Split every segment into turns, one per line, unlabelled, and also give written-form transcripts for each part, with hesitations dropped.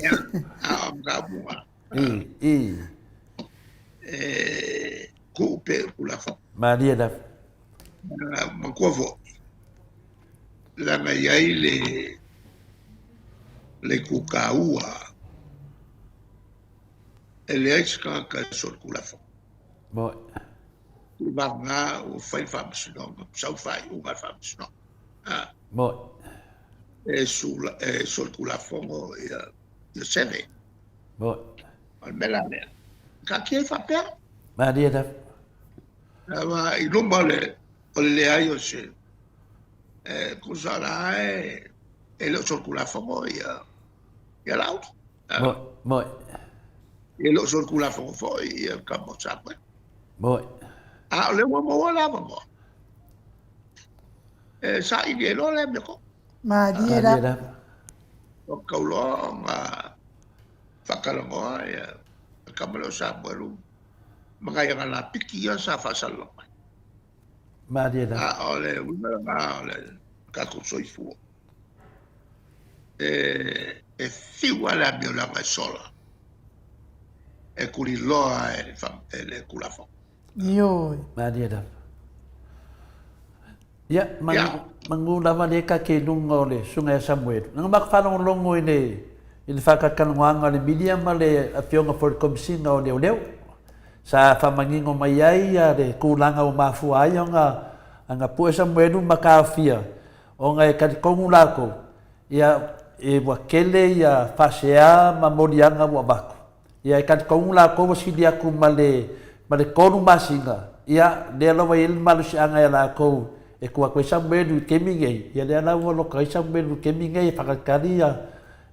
Ya, kapunga.
I.
Ku pe kula fa.
Maria da.
Makuavo. Langa yai le kukaua. Ele aiska ka sol kula fa.
Moi.
Manga o fai fa msino. Sau fai uma fa msino.
Moi.
Sol kula fongo ya seve.
Moi.
Almela le. Ka kie fa pe.
Maria da.
Ma ilomba le ayo se. Kusala ele sol kula fongo ya lau.
Moi. Moi.
E lo sol kula fongo fo ya kamo sape.
Moi.
Le mo la mo. Sa i lo le me ko.
Maria da.
O kaulonga whakalongoa kamalo sa moeru mga yang ala piki ya sa fasalonga.
Maria da.
Ole ole kako soifu. Fiwa la miolanga sola. Kuri loa le kulafo.
Yo.
Maria da. Ya, mangulama le ka ke lungo le sungai Samuel. Nang makfanong longo ini whakakalunga le media ma le afionga for komsinga o leo. Sa whamangingo mai ai le kulanga o mafua ai anga pua Samuel makawhia. O ngai katikongu lako ia wakele ia whasea ma morianga wa bako. Ia katikongu lako wasidi aku ma le konu masinga. Ia le alawa ilma lusi anga ia lako e kua koe Samuel kemingei. Ia le alawa loka i Samuel kemingei whakakari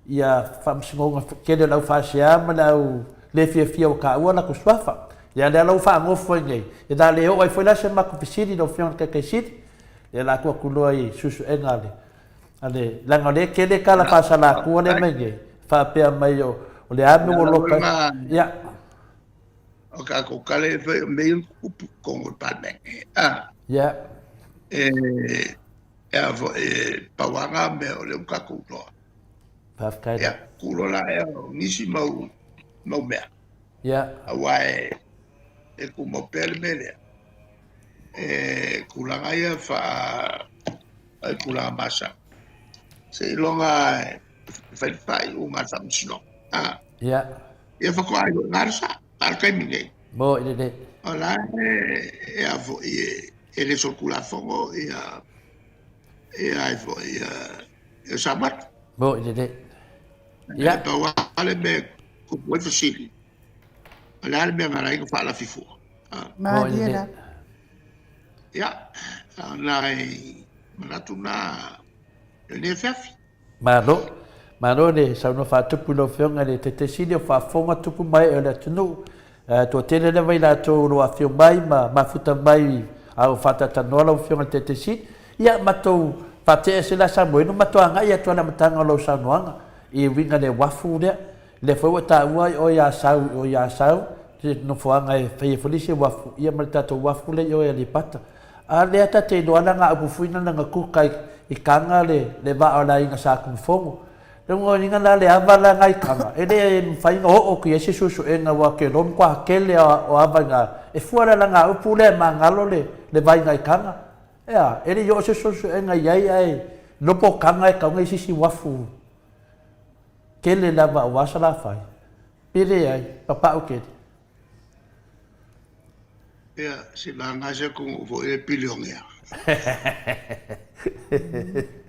ia whamsingonga kene lau whasea ma lau le fia o ka ua na kuswafa. Ia le lau whaangofo ngei. Ia da le o ai whaila se mako pisiri no whiong kake siri. Ia la kua kuloa i susu enga le. Ale langa le kene kala pasala kua le menge. Whapea mai o le ame o loka. Ia.
O ka kukale mei kupu kongo panenge.
Ia.
Pawanga me o le uka kuloa.
Pafkaida.
Ia, kulola nisi mau mea.
Ia.
Awae kumopele mele. Kulanga ia kulanga masa. Se ilonga fai unga samsino.
Ia.
Ia whakoai ngarsa, arkai minge.
Mo ile.
Ola avo ele so kula fongo ia avo ia sabat.
Mo ile. Ia.
Pa wale me kuwe fasili. Ola me ngarai ko fala fifu.
Maria.
Ya, nai manatuna ne fafi.
Maro le sa no fa tupu no fionga le te sini fa fonga tupu mai e le tunu. To tele le vai la to lo afio mai ma futa mai au fata tanola fionga te sini. Ia matou pate se la sa bueno matou anga ia to na matanga lo sa noanga. I winga le wafu le foi ta ua o ya sau no foanga e fai folisi wafu ia malta to wafu le yo le pata. A le ata te doana nga abufuina nga kukai i kanga le va ala inga sa kumfongo. Le ngo ninga la le avala ngai kanga. Ele fai ngo o ki ese susu e nga wa ke lon kwa kele o avanga. E fuara la nga upule mangalo le vai ngai kanga. Ea, ele yo ese susu e nga yai ai no po kanga e kanga isi wafu. Kele la va wasala fai. Pire ai papa o ke.
Ya, si la ngase kung vo e piliong ya.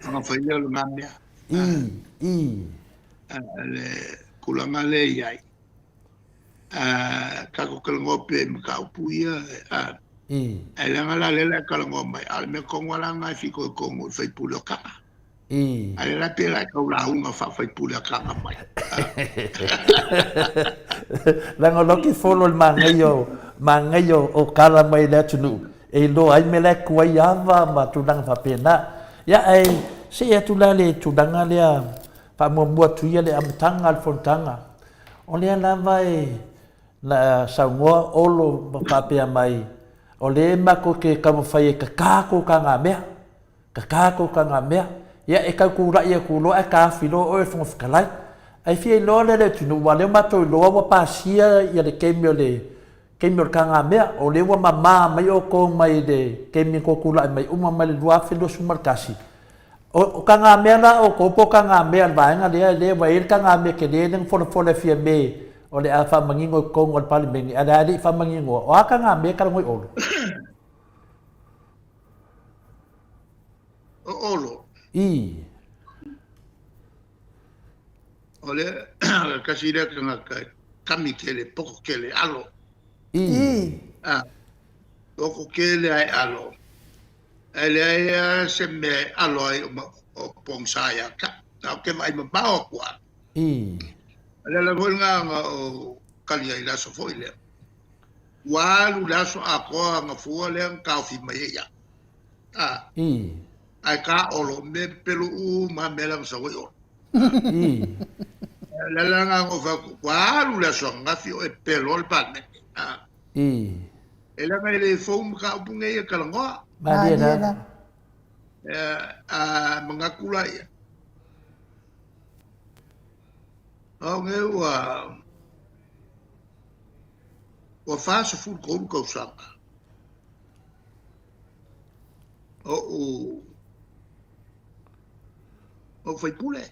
Ang fanya lo ngamya. Le kulanga le yai. Kako kalngope mkaupuia. Ele ngala le kalngomai. Al me kongwala ngai fiko kongo fai pulo kanga. Ale la pela ka la unga fai pulo kanga mai.
Lango loki follow mangayo o kala mai le tunu e lo ai mele ku yava ma tudang fa pena ya ai se ya tulale tudanga le pa mo tu ya le amtanga al fontanga ole la vai la sango olo pa pe mai ole ma ko ke kam fai ka ko kanga mea ya e ka ku ra ya ku lo e ka filo o e fon fkalai ai fia loa le tunu wa le mato loa wa pasia ia le kemio kanga mea o le wa mama mai o ko mai de kemi ko kula mai uma mai le dua filo sumar kasi o kanga mea la o ko po kanga mea va nga le wa il kanga mea ke le nang fo le fia me o le afa mangingo ko ngol pali mengi ada di fa mangingo o kanga mea ka ngoi olo
olo ole kasi le kanga kami kele poko kele alo poko kele ai alo ele se me alo ai o pongsaya ka na ke vai ma bao kwa ele la nga o kalia ila so foile walu la so ako nga fu le ka fi mai ya ai ka olo me pelu u ma melang so yo la nga ngo fa walu la so nga fi o pelo al pan ele nga le fo ka punge ya ka ngo
Mariana
mengakula ya wa fase fu ko sanga o fai pule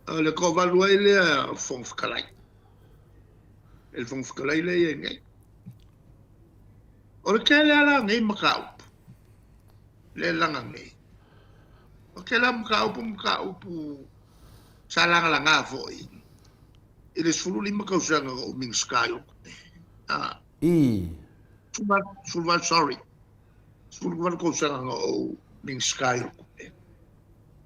le ko value le fon fkalai el fon fkalai le ngai o ke le ala ngai makau le langa ngai o ke la makau salang langa foi ele sulu lima kau sanga o ming sky sorry sulu kau sanga o ming sky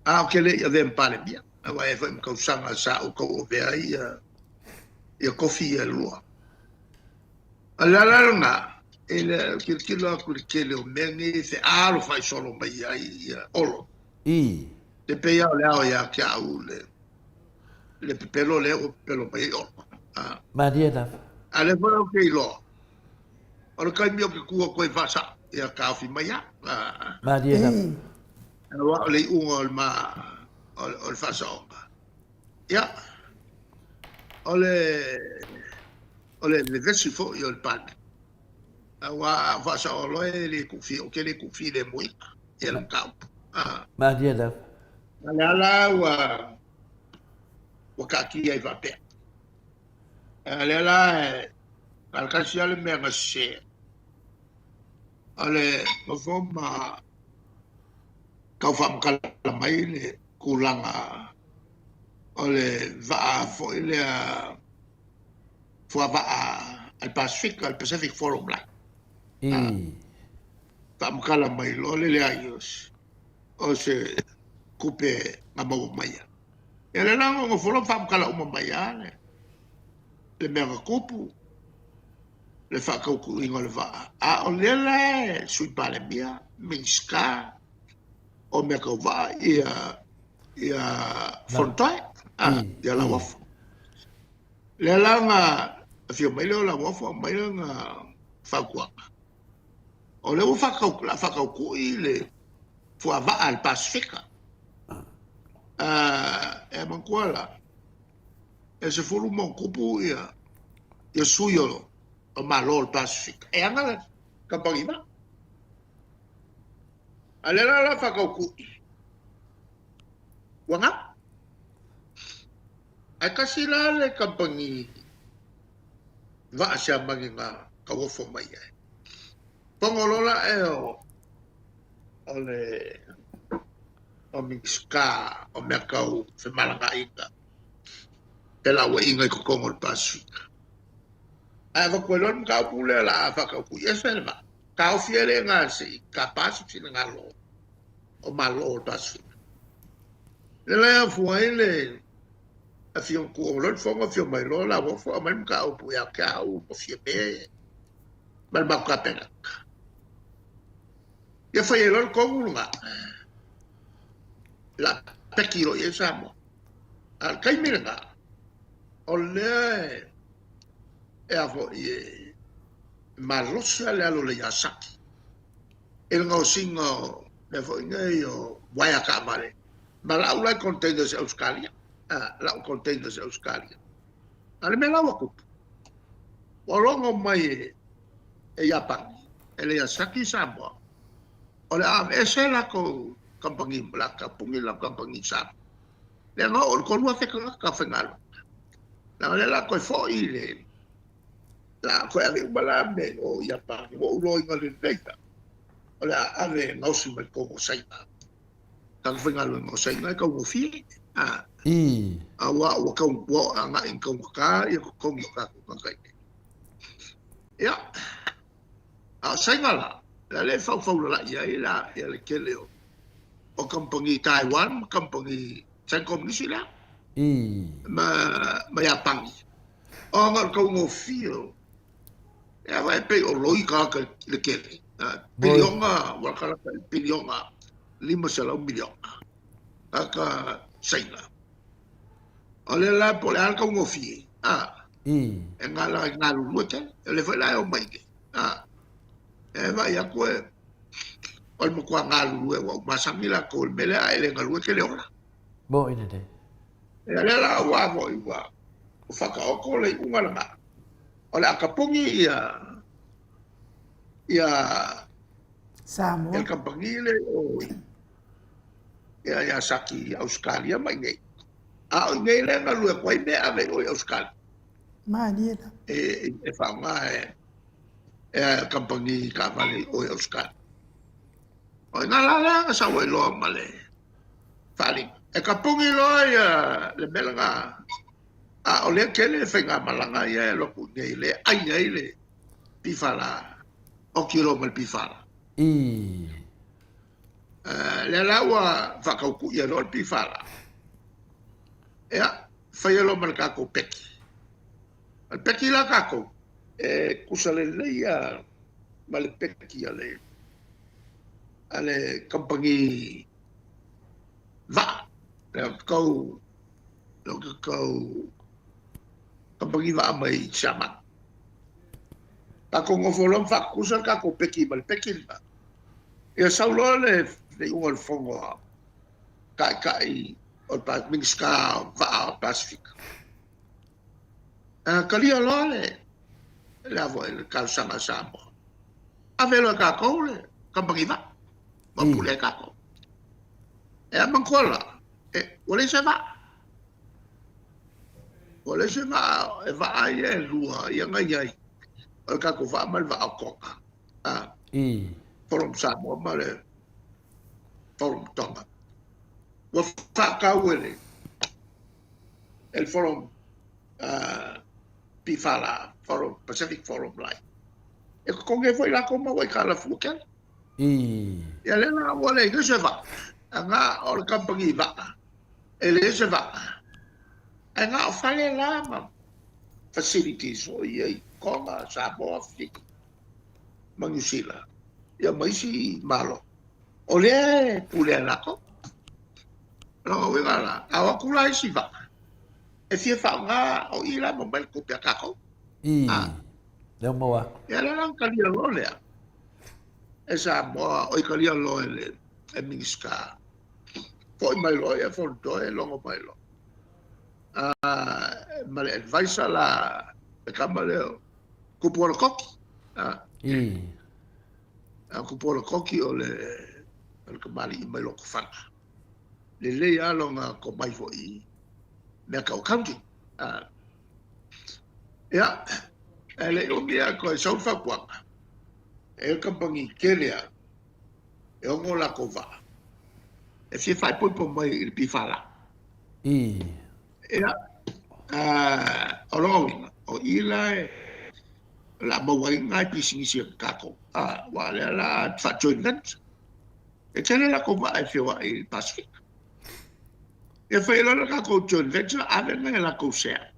o ke le ya dem pale bia wa e foi kau sanga sa o ko ve ai ya kofi ya lua ala nga ele kilo o mengi se alo fai solo mai ai olo le peia le ao ya kia u le pelo le o pelo mai olo
Mariana
ale va o ke lo o kai mio ke ku ko fa sa ya ka fi mai ya
Mariana
wa le u o ma o fa sa ya ole le vesi fo yo il pan wa fa sa lo le kufi o ke le kufi le moi e la campo
Mariana
ala wa ka ki ai va pe ala al kasi ale me ngase ale mo forma ka fa kala mai le kulanga ole va fo ile fo va al Pacific Forum la tam kala mai lo le ayos o se coupe ngamo mai ele la ngo fo fa kala mai le mega kupu le fa ka ku ingol va o le sui pale mia minska o me ka va ia fontai ya la waf le la nga fio mai le la waf mai nga fa kwa o le fa ka ku ile fo va al Pacifica e man kwala e se fulu mon kupu ia suyo o malo al Pacific e anga ka pagima ale la fa ka ku wanga ai kasi la le kampangi va sia manginga ka wo fo mai ai pongolola o miska o merkau fe malanga ika pela we inga ko kongol Pacifica ai va kwelon ka pule la fa ka ku yeselma ka o fiele nga si capaz si nga lo o malo Pacifica le fu ele a fio ku o lo fonga fio mai lo la wo fo mai ka o pu ya ka o fio be mal ba ka pena ya fa lo ko nga la pekiro ye samo al kai miranga o le e avo ye marosa le alo le yasaki el ngo singo le fo ngai o waya ka male Malau lai containers Australia. Lau containers Australia. Ale me lau akupu. Walongo mai Japan. Ele Saki Samoa. Ole am esela ko kampangi blaka pungi la kampangi Samoa. Le no o ko lua ka fengalo. La la ko fo ile. La ko ave balame o Japan. O lo ingale data. Ole ave no si me ko saita. Tang fengalo no saita ka mo fi. Wa anga in ko ka ya ko ka ka. Ya. Saingala. La le fau la ia ila ia le kele o kampangi Taiwan, kampangi Changkom ni sila. Ma ya pangi. O ngal ko ngo fio. Ya vai pe o loi ka le kele. Bilionga wa kala bilionga 5 milion. Aka sainga. Ole la pole al ko ngo fi. Engala ngalu luete, le foi la o mai. Vai aku ol mo kwa ngalu e wa masamila ko mele ele ngalu ke le ora
bo ina de
ele la wa mo wa faka o ko le unga la ola kapungi ya
Samoa
el kampangile o ya Saki Australia mai nei nei le ngalu e ko me ave o Australia
ma dia
e fa mai kampangi ka vale o Euskal. O na la sa we lo male. Fali. E kampangi lo le belanga. O le kele fenga malanga ia lo punye le ai le pifala. O kilo mal pifala. Le lawa fakauku ia lo pifala. Ya, fa lo mal ka ko peki. Al peki la ka ko kusaleia male peki ale kampangi va le kau kampangi va mai chama ta ko ngofolom fa kusal ka ko peki male peki va e saulo le ungol fongo kai o pa mingska va Pacific kalia lole la voy el calzama sambo. Avelo kako le kampangi va. Ma pule kako. E mancola. Wole se va. Wole se va e va ai lua ia ngai. El kako va mal va koka. Forum sambo male. Forum tonga. Wa fa ka wele. El forum Pifala Forum Pacific Forum lai. E ko nge foi la ko ma wai kala fukel. Ya le na wale ke se va. Anga or kampangi va. Ele se va. Anga fale la ma facilities o ye koma sa bo Afrika. Mangusila. Ya mai si malo. Ole pule la ko. No we gala. Awa kula si va. E fia whaunga o ila mo mai ko pia kako.
Leo moa.
Ya la lang kalia lo lea. E sa moa o kalia lo e minska. Foi mai lo e foi do e longo mai lo. Male advice la e kamaleo. Kupolo koki. Kupolo koki o le kamali mai lo kufanga. Le le alonga ko mai fo I. Me kau county. Ya, ele o mia ko e sau fakuanga. E kampangi Kenya. E ongo la kova. E fie fai po mai il pifala. Ya, o longa. O ila la mawai ngai pisingisi kako. Wa la fa joint venture. E tele la kova e fie wa il Pacific. E fai la ka ko joint venture ave na la ko share.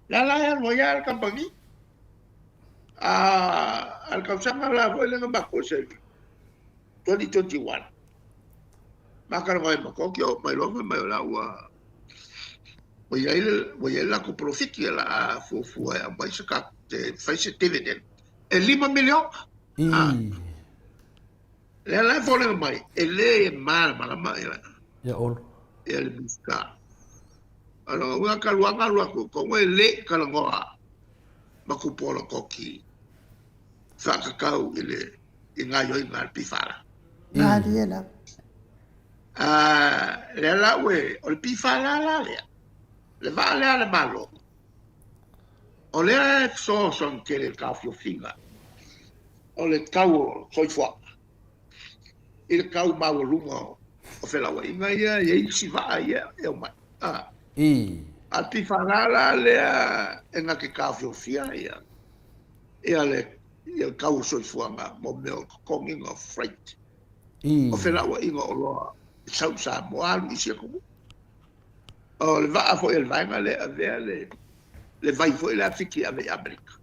La ya royal company. Al kausanga la foi le ngamba ko se. 2021. Maka ngoi mako kio mai lo mai la wa. Wa la ko profit la fu a mai se ka te fai se dividend. E 5 milion. Le la foi le mai. E le mal mala mai.
Ya ol.
e le miska alo nga kaluanga lua ko ngoi le kalangoa makupolo koki whakakau i ngā yoi ngā pifara.
Ngā ria la.
Le la we, o le pifara la lea. Le vaa lea le malo. O lea so son ke le kawhio whinga. O le kau soifua. I le kau maua lunga o whelawa. I ngā ia, i si vaa ia, e o mai. A pifara la lea, e ngā ke kawhio whinga ia. Ia le kau soifuanga mo meo konginga freight. O whelawa inga o loa sau sa moalu isi a kumu. O le vaa fo el vainga le avea le vai fo ele afiki ave Amerika.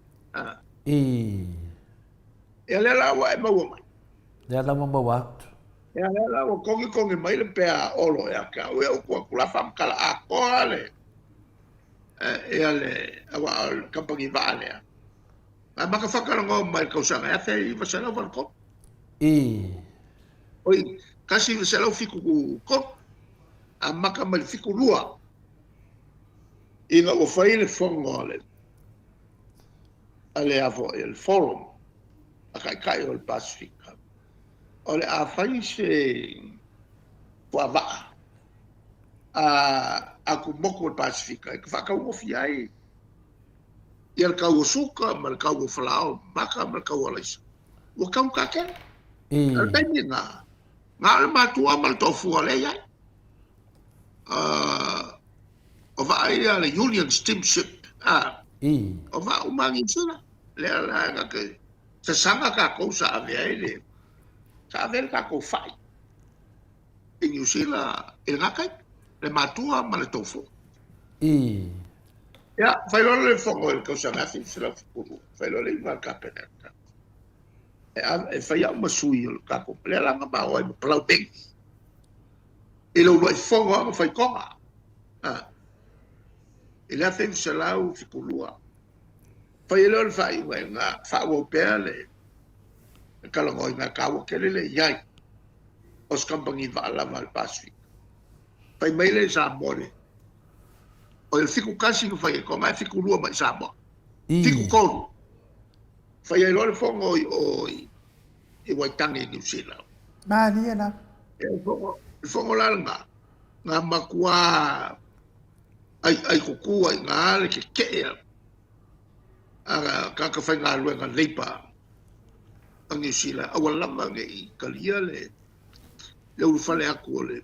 E le lawa e maua mai.
Le lawa maua.
E le lawa kongi mai le pea olo e aka. Ue o kua kula whamkala a koa le. E ale awa kampangi vaa lea. A maka whakarango mai kausanga e te i wasalau whanako. Oi, kasi wasalau fiku ko. A maka mai fiku lua. Inga o whaile whango ale. Ale avo el forum. A kai o le Pasifika. Ole a whai se wawaa. A ku moko le Pasifika. E ka whakau ofi ai. Ia le kau o suka, ma le kau o whalao, maka ma le kau o laisa. Ua kau kake. Al taimi ngā. Ngā le mātua ma le tofu a le iai. O vaa ia le Union Steamship. O vaa umangi sila. Lea la ngake. Sa sanga ka kou sa ave ai le. Sa ave le ka kou whai. I New Zealand, il ngakai. Le mātua ma le tofu. Ya, whailolo le whongo il kausanafi, sila whukuru. Whailolo i ngā kapeneta. E whai au masui o kako. Lea langa mao ai maplau bengi. I lau loi whongo ama whai konga. I lea whengu sa lau whikulua. Whailolo le whai unga ngā whaua pēr le. Kalangoi ngā kawa kere le iai. Os kampangi waalama le Pasifika. Whai meile sa more. O il fiku kasi ko fai ko mai fiku lua mai sama. Fiku kolu. Fai ai lore fongo i waitangi New Zealand.
Ngā ria la.
Fongo la nga makua ai kuku ai ngā le ke kea. Ka fai ngā lua ngā leipa a New Zealand. Awa lama nge i kalia le uru fale aku o le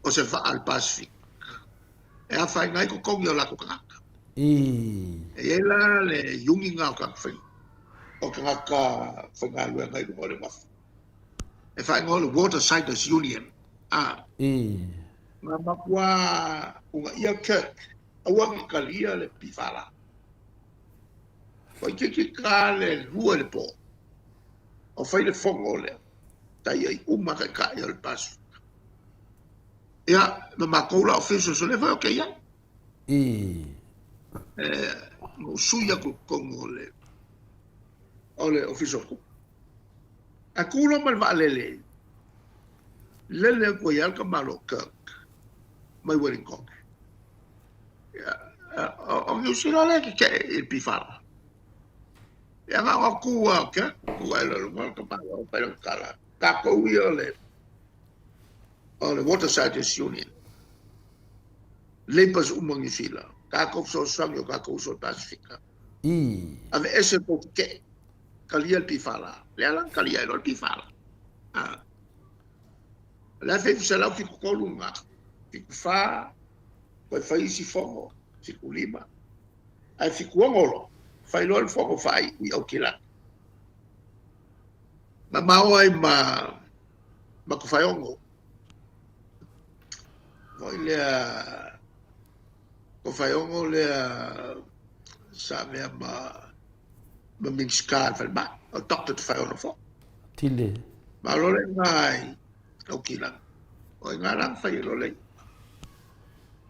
o se faa al Pasifika. E a whai ngai ko kongi o lako kaka. E la le yungi ngā o kaka whai. O ka ngaka whai ngā lua ngai ko le mafu. E whai ngā le Watersiders Union. Ngā makua unga ia Kirk. Awangi kalia le pifala. Wai kiki ka le lua le po. O whai le whongo le. Tai ai umaka kai o le pasu. Ia, ma makoula official so le vai o ke ia. No suia ko kongo ole official ko. A kula mal va lele. Lele ko ia ka malo Kirk. Mai wedding kong. Ia, o New Zealand ke il pifala. Ia nga kua ke, kua le mal ka malo pero kala. Ka ko ia le o le Watersiders Union. Leipas umangi sila. Kako so sangi o kako so Pasifika. Ave ese po ke. Kalia el pifala. Lea lang kalia el pifala. Lea fefu sa lau fiku kolunga. Fiku fa. Koe fai si fongo. Fiku lima. Ai fiku ongolo. Fai lo el fongo fai. Ui au kila. Ma mao ai ma kufai ongo. Noi lea ko fai ongo lea sa mea ma minskaan fai ma o doctor te fai ono fo
Tile
ma lo le ngai au kilang o ngā rang fai lo le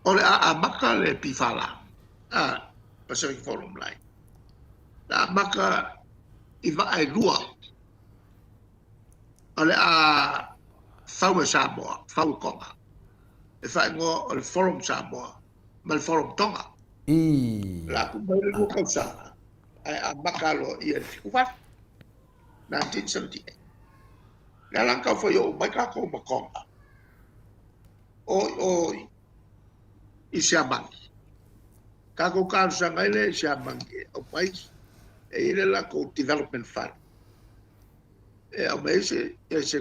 o le a maka le pifala Pacific Forum lai a maka i va ai lua o le a fau e Samoa fau konga e fai ngo o forum Samoa mal forum Tonga la ku mai lu ka sa ai a makalo i e fiku fa 1978 la lang ka fo yo mai ka ko makonga o i siamangi ka ko ka sa ngai le siamangi o país e ile la ko development fund e o mai se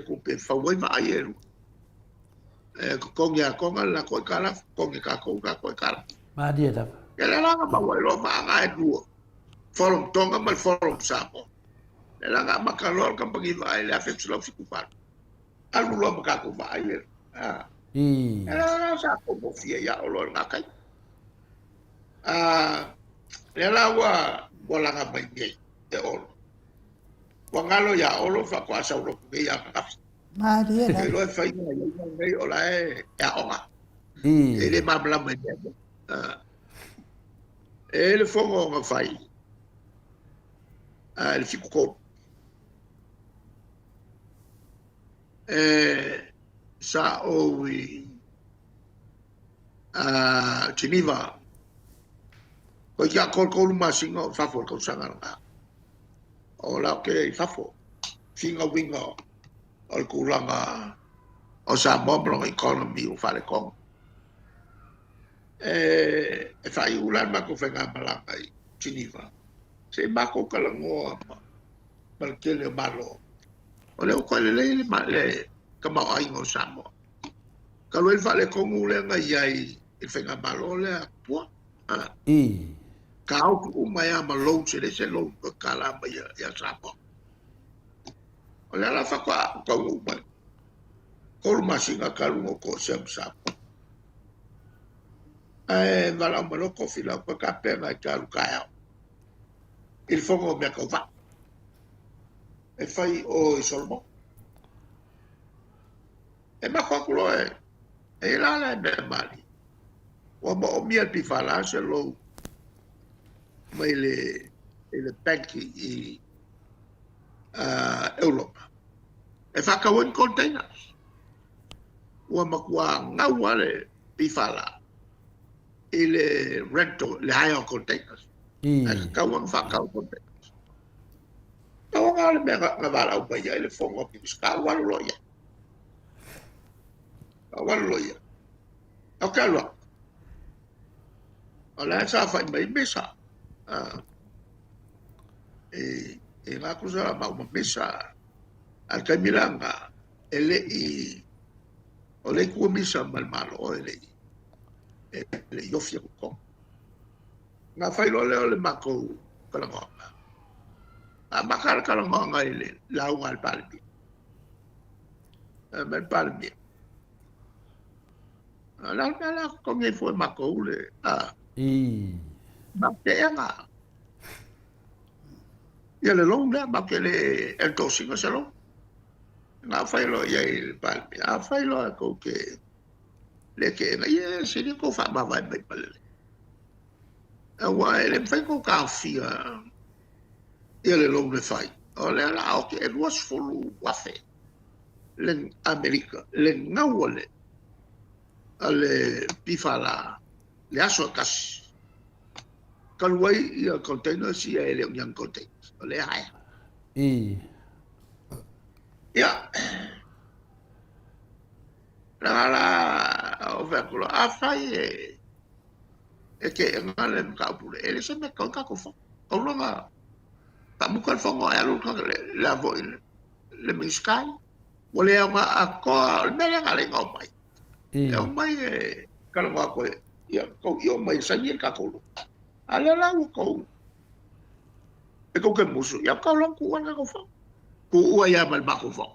ku pe fa wai ma ayeru kongi a konga la ko kala kongi ka ko kala
ma dia da
ke la nga ba wai lo ma nga e duo forum Tonga mal forum Samoa le la nga makalol ka pagi vai le afet lo fiku fa alu lo ka ko va ayer la sa ko mo fia ya o lo nga kai le la wa bola nga ba ngai e o wangalo ya olo fa kwa sa olo ke ya ka
Maria
e lo fa ina ya ngai o la ya onga e le mabla me e le fongo nga fai le fiku ko sa o Geneva ko ya ko masingo fa fo ko sanga o la ke fafo finga winga o kulanga o sa bombro economy o fale kong e fai ulan ma ko fenga malanga i Geneva se ma ko kalango mal ke le malo o le ko le kama ai ngo samo ka lo fale kong ule nga yai e fenga malo le po kau ku mai ama lo se lo kala ba ya sapo ola la fa kwa ko mai ko masinga kalu ko sem sapo vala mo ko fila ko ka pe mai kalu kaya il fongo me ko va e fai o solmo e ma ko lo e la be mali o mo mi al pifala se lo mai le banki i Europa. E whakawin containers. Ua makua ngau ale pifala i le rental, le hire containers. E kakawang whakau containers. Kawang ale mea ngawala upa ia i le fongo pipis. Kawalu loia. Kawalu loia. O ke alua. O le sa whai mai mesa. E ngā kusa mau mesa al kaimilanga ele i o le kua misa malmalo o ele yofia kukong ngā whailo leo le mako kalangonga a makara kalangonga ele launga al palmi men palmi la konge fue mako ule ma te anga ia le long le ma ke le el tosinga se lo na failo ia il palmi a failo ko ke le ke na ia se ni ko fa ma vai mai pale a wa ele fai ko ka fia ia le long le fai o le la o ke was fulu wafe le America le ngawole ale pifala le aso kas kalwai ia container si ele un container le hai ya la o vekulo a fai e ke ngale ka pule ele se me ka ko fo o longa ta mu ka fo ngo ya lu ka la vo le miskai o le a ko me le ngale ngo mai e mai ka lo ko ya ko yo mai sa ni ka ko ala la ko e ko ke musu ya ka lo ku ana ko fo ku ua ya mal ba ko fo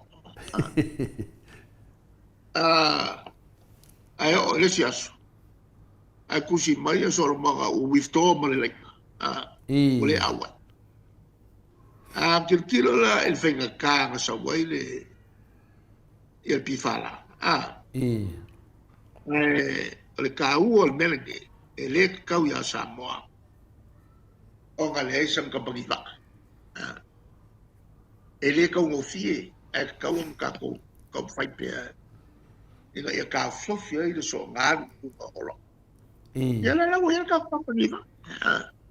ai o le siaso ai kusi mai so lo maga u wifto male le o le awa kirkilo la el fenga ka sa waile el pifala le ka u o melenge ele ka ya Samoa o ngale sam ka pagiva ele ka mo fie e ka un ka ko fai pe ia ka fofi ai le so ngan ko olo ia la wo ia ka pa ni va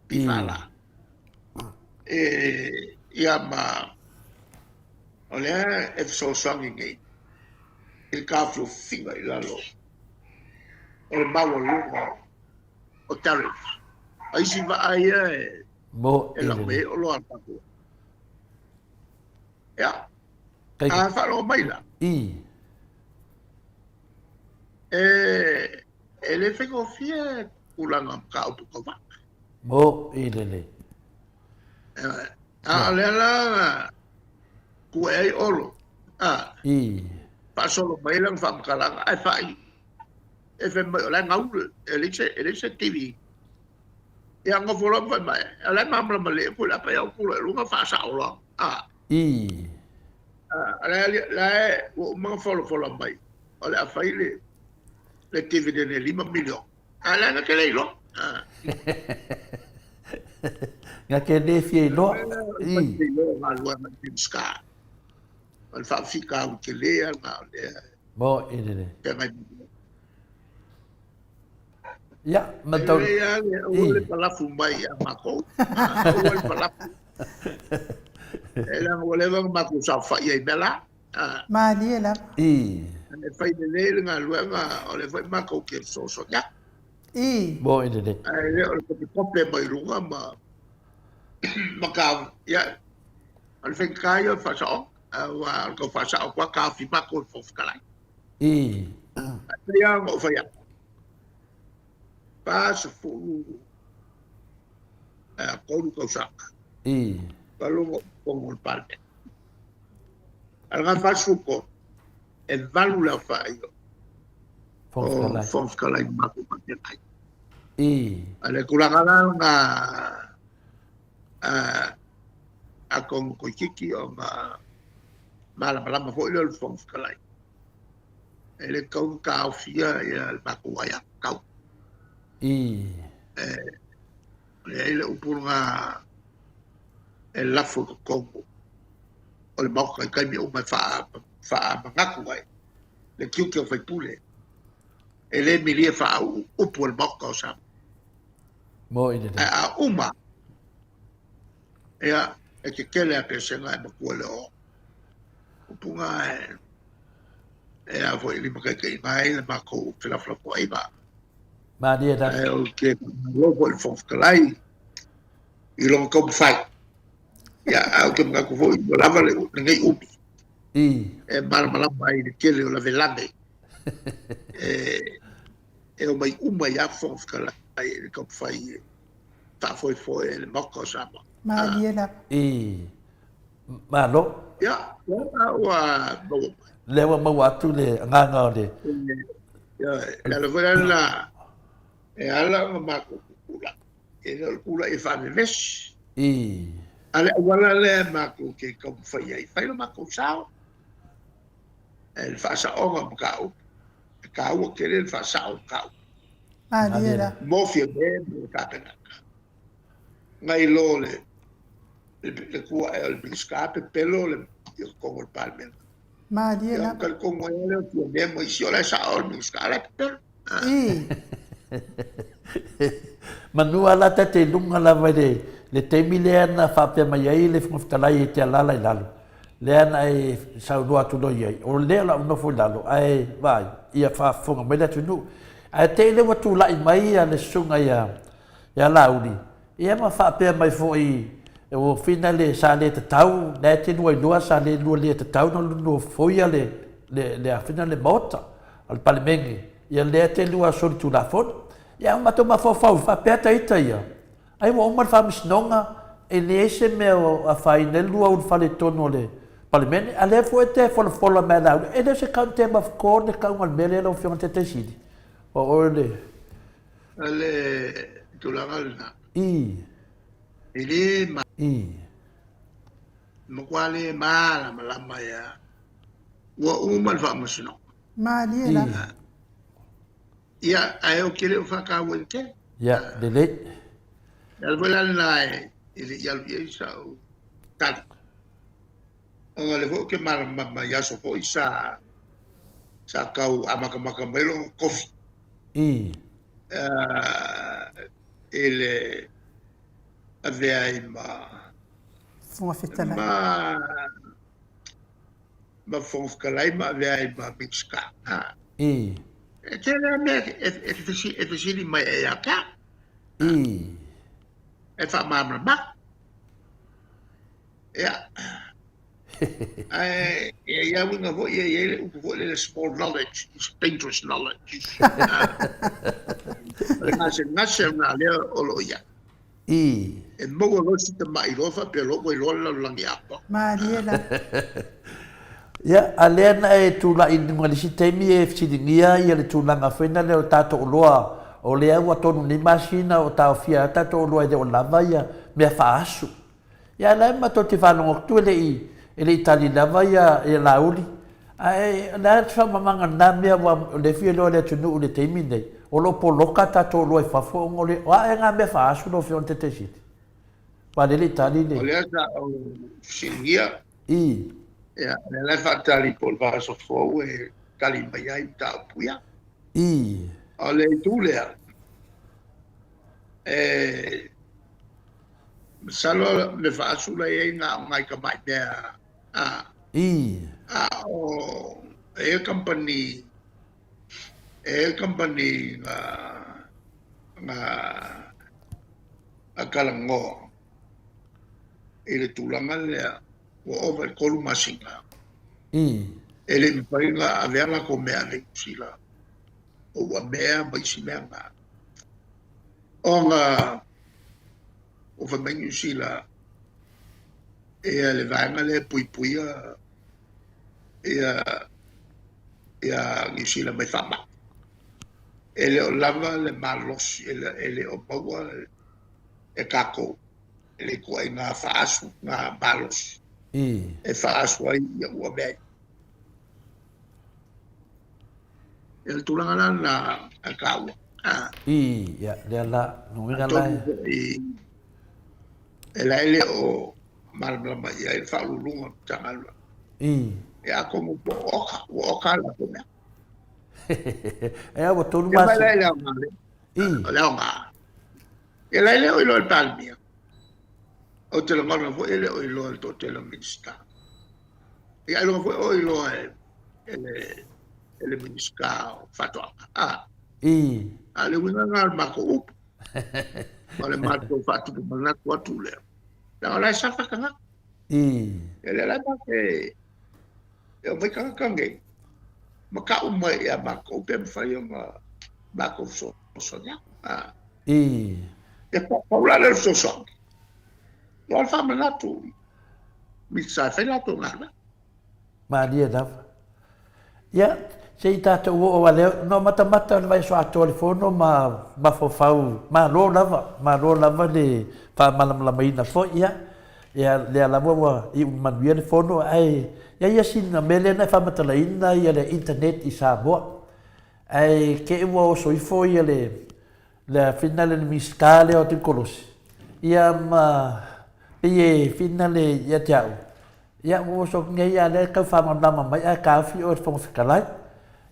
pifala ia ma ole e so song ngai il ka fofi ai la lo o ma wo lu o tariff ai si va ai
mo
e la me o lo al pa ya fa lo mai la ele fego fie ulanga ka tu ko va
mo ilele
ale la ku ai olo pa solo mai lang fa kala ai fa e fe mai la ngau ele se tv ya ngo folo fa mai ala mamla male pu la pa ya ku lu nga fa sa lo ala la o ma folo mai ala fa ile le TV de 5 milioni. Ala nga kele lo.
Nga kele fie lo.
Ma lo ma ska. Al fa fika o kele ma.
Mo ine. Ya, matau.
Ya, o le pala fumbai ya mako. O le pala. Ela o le ma ku sa fa ia bela.
Ma ni la.
Ne fai de le nga luenga o le fai mako ke so ya
bo ide
ai o le kope mai runga maka ya al fai kai o fa so wa ko fa sa kwa ka fi mako fo kala ya mo fa ya pa se fu ko lu ko sa palo ko mo parte al ga fa su ko e valu la fai fons kala ma ko patenai ale kulangala nga a kon ko kiki o ma fo le fons kala ele ko ka ofia ya ba ko ya ka ele upurga el la fo ko o le mo ka mi o ma fa mangaku ai le kiu ke fai pule ele milie fa o por bocca sa
mo ide
a uma ya e ke kele a persona mo kole o punga a foi li mo ke mai ma ko fela fla po ai
ma dia da
o ke lo por fons kalai i lo ko fai ya a ke ma ko foi la vale ngai upi mala mai de kele o la velande o mai uma ya fons kala ai ko fai ta foi le moko sama
ma dia la
ma lo
ya wa
le wa ma tu le nga de
ya la vera la ala ma ko kula el kula e fa mesh ale wala le ma ko ke ko fai ai fai lo ma ko sao el fasa onga ka o kere el fasa o ka
ma dia la
mo fie be ka tena ngai lo le ku el biscape pelo le con el palmen
ma dia la
ka con ele o me mo si ora sa o biscape per
manua la te lunga la vede le te milena fa pe mai ai le fuftalai te la lalo le ana e saudua tu doi ai o le la no fo lalo ai vai ia fa fonga mai tu nu ai te le watu la mai a le sunga ya laudi ia ma fa pe mai fo i o finale sa le te tau le te no sa le no le te tau no fo ia le a finale mota al palmengi ia le te lua so tu la fo ia ma to ma fo fa pe ta ia ai mo ma fa misnonga e le se me a fai nel lua un fale tono le Parliament ale foi te fola me da e de se kan te ma ko de kan al mele lo fion te sidi o ole
ale tu la galna
ele
ma mo quale mala ma la maya wa uma fa musno
ma li la
ya ayo kile fa ka wente
ya de le
el volan la ele ya lo isa tal le vo che ma ya so poi sa Sakau amaka melo kofi. Ele avea
Fonga fetala.
Ma fonga kalai ma avea mixka. Tēnā mea e whisiri mai e aka. E wha mamra ma. Ia. Ia winga vo, ia uku vo le small knowledge, is dangerous knowledge. Ngase ngā lea olo ia. E mogo losi te mai rofa, pe loko i lola langi apa.
Mariela.
Ia, a lea na e tūla i ngalisi teimi e whisiringia ia le tūlanga whena leo tātou o loa o lea ua tonu ni masina o tāo fia tātou o loa i o lava ia mea whaasu. Ia lai mato te whanongo tu ele i tali lava ia e lauli. Ai, lai te whamamanga nā mea wa le fia loa le tunu o le teimi nei. O lo po loka tātou o loa i whafo o ngole. Wa e ngā mea whaasu no whion te te siti. Wa le i tali nei.
O lea ta o whisiringia. Ja, en hij had tali por was of voor tali bij jij daar puja. Alleen toeleer. Salo le fasu la ye na mai ka mai der. Company a kalango. Ele tulanga le o over kolu masinga. Ele me painga a vera ko mea le sila. O wa mea mai si mea nga. O nga o fa mengu sila e le vanga le pui ngi sila mai fama. Ele o lava le malos ele o bawa e kako. Ele ko nga faasu nga malos. E faasu ai ia ua mea. Ele tulanga na a kaua.
Ya, dia la nuinga la.
Ele ele o malama ia e whaulunga tangala. E a komo po oka la po mea.
E a tonu masi.
E ele o ngale. O leo ngā. Ele ele o ilo el palmia. O te la ngana fo ele o ilo el to te la minska. E a ilo fo o ilo ele minska o fatoanga. A le winga ngā mako upu. O le mato fatu po mana kua tūlea. Nā o lai safa kanga. Ele lai make e o mai kanga kange. Maka umai e a mako upe mwhai o mako sonya. E paula le sonya. O al whama natu. Mitsai whai natu ngana.
Ma dia dafa. Ya, sei tātou o wale, no mata vai so a telefono ma fofau, ma lo lava le fa malamala ina fo ia le lava wa I manuia le fono ai ia sina mele na fa matala ina ia le internet I sa bo ai ke wo so I fo ia le finale le miscale o te colosi ia ma pe finale ia tau ia wo so ngai ia le ka fa malama mai a ka fi o fo fikalai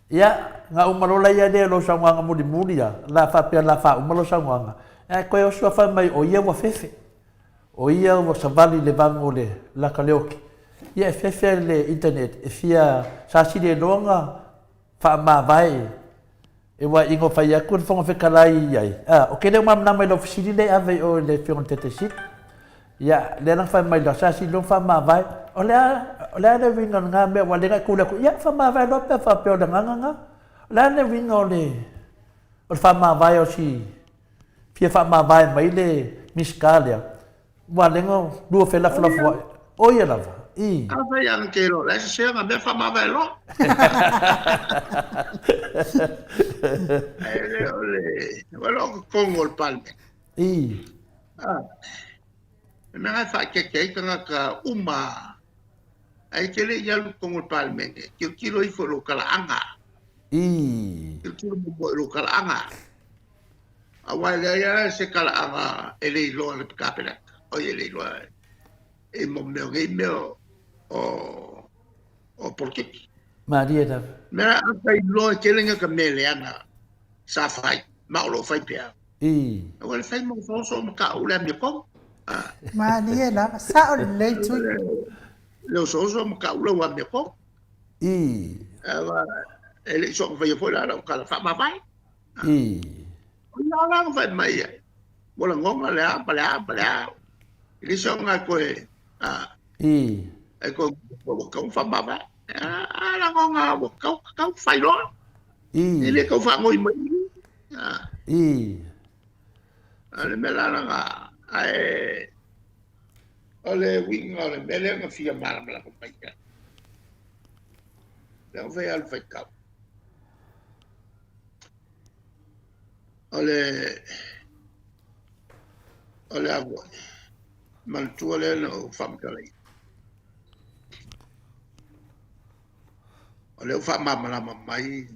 ia nga umalola ia de lo sanganga mudi ya la fa pe la fa umalo sanganga e ko yo so fa mai o ia wa fefe o ia wa savali le bango le la kaleoki ia fefe le internet e fia sa si de longa fa ma vai e wa ingo fa ia kun fonga fe kalai ai o ke le mam na mai lo fisili le ave o le fion tete sit ia le na fa mai lo sa si lo fa ma vai o le vinga nga me wa le ku ia fa ma vai lo pe fa pe o le nga le vinga o fa ma vai o si fia fa ma vai mai le miscalia wa le ngo du fe la fla o ia la
A vai anche lo le se nga me fa ma vai lo. Well Congo il palme. Na fa ke ka uma ai ke le ia Congo il palme ke kilo I fo lo kala anga. Ke kilo mo lo kala anga. Awai ya se kala anga ele lo le kapela. O ele lo e mo me o o porque
Maria.
Mera akai lo kelenga ka meleanga sa fai maulo fai pia. Wala fai mo so ka ula mi ko.
Maria la sa o le tu.
Lo so ka ula wa mi ko. Ele so fai fo la ka fa ma fai. La la fai mai. Wala ngonga le pa. Ele so nga ko e ko ko fa ma fai. La ngonga ko fai lo. Ele ko fa ngoi mai. Ale melana nga ole winga ole mele nga fia mala ko pai ka. Le vai al fai ka. Ole agua. Mal tu ole no fam ka lai. Ole fa mala mai.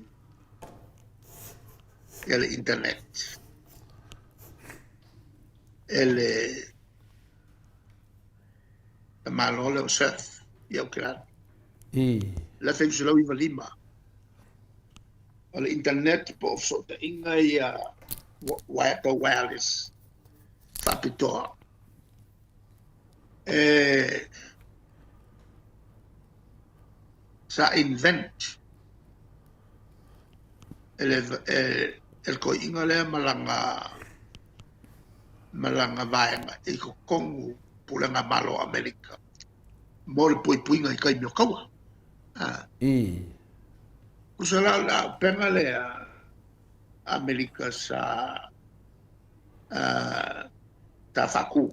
El internet. Malo le surf eu claro. La fem se lo iva lima. El internet po so te inga ia wireless. Fa pito. Sa invent el ko inga le malanga vaenga e ko kongu pulanga malo Amerika mol pui ngai kai mio kawa kusala la penga le Amerika sa ta faku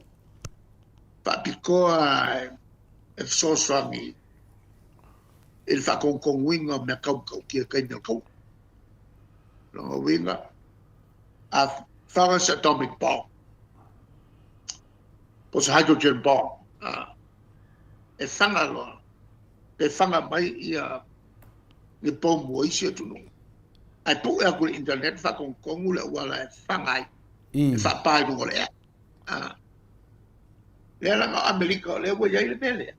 papiko e sosoangi il fa con winga me kau ki kai mio kau lo winga a fast atomic bomb was hydrogen bomb. E whanga loa. E whanga mai ia ni pō mua isi atu nunga. Ai pō ea kule internet whakong kongu le wala e whanga ai. E whapai nunga le ea. Lea langa Amerika le ua iai le mele.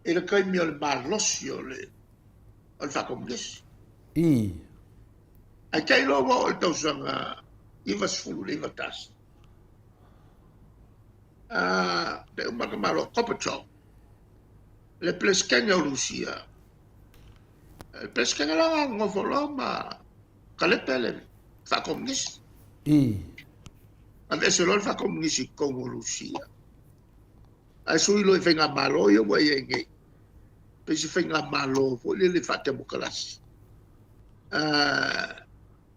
E le kai mia le malosi o le whakong lesi. Ai kai loa wao le tausanga iwa sfulu le iwa tasi. Le umaka malo Kopachov. Le pleskenga o Rusia. Le pleskenga la ngofoloma. Kalepele. Fa komunisi. Ave se lol fa komunisi Kongo Rusia. Ai sui lo fenga malo yo wa yenge. Pesi fenga malo fo le fa demokrasi.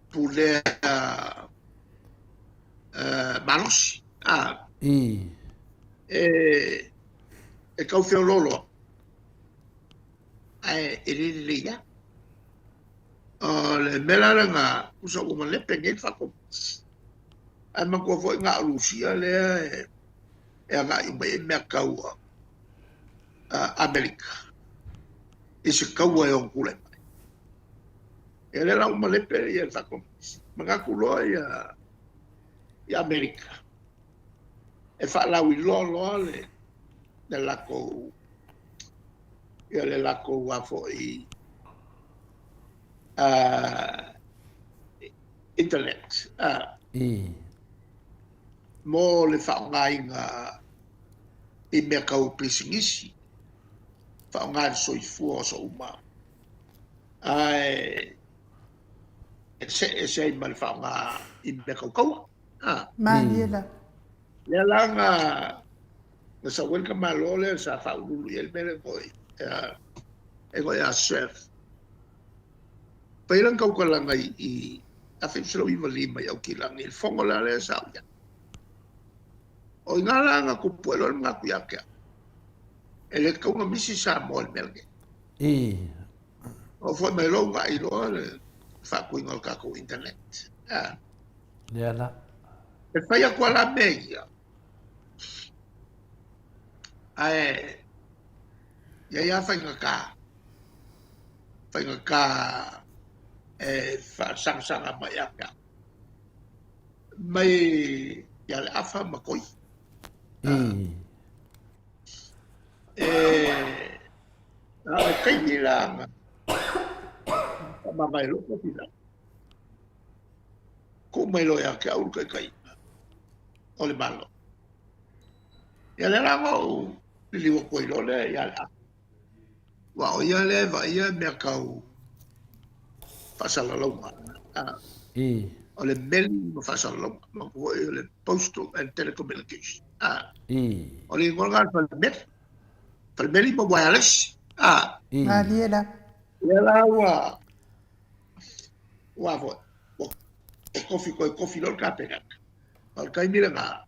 Pour les malos. E kau whio lolo. Ai, le ia. Le melaranga, usa uma lepe ngei whako. Ai mako fo ngā Rusia lea ngā ima e mea kaua Amerika. E se kaua e ongkule mai. E le la uma lepe ia whako. Mga kuloa ia Amerika. E whaalau I loa le lako ia le lako wafo I internet mo le whaongainga I mea kau pisingisi whaongai soifua o so uma e se ima le whaonga I mea kau kaua
Maniela
le langa na sa welcome malole sa faulu el mele koi e koi a chef pailang kau kalanga I a fipselo I lima I au kilang il fongo la le sa ya o ngala nga ku puelo nga ku ya ele kau nga misi sa mol melge o foi melo nga I lo le fa ku ngol ka ku internet
ya la
e fai a quala meia ai ya fai nga ka e fa sang mai aka mai ya le afa makoi kai ni la ma mai lo ko pila ko mai lo ya ka u kai o le malo ya le la mo li wo ko lo le ya la wa o ya le va ya me ka u fasala lo ma o le mel mo fasala lo ma ko le postal and telecommunication o le ngol per mel mo wireless
Mariela.
ya la wa vo kofi lo ka pe al kai mira nga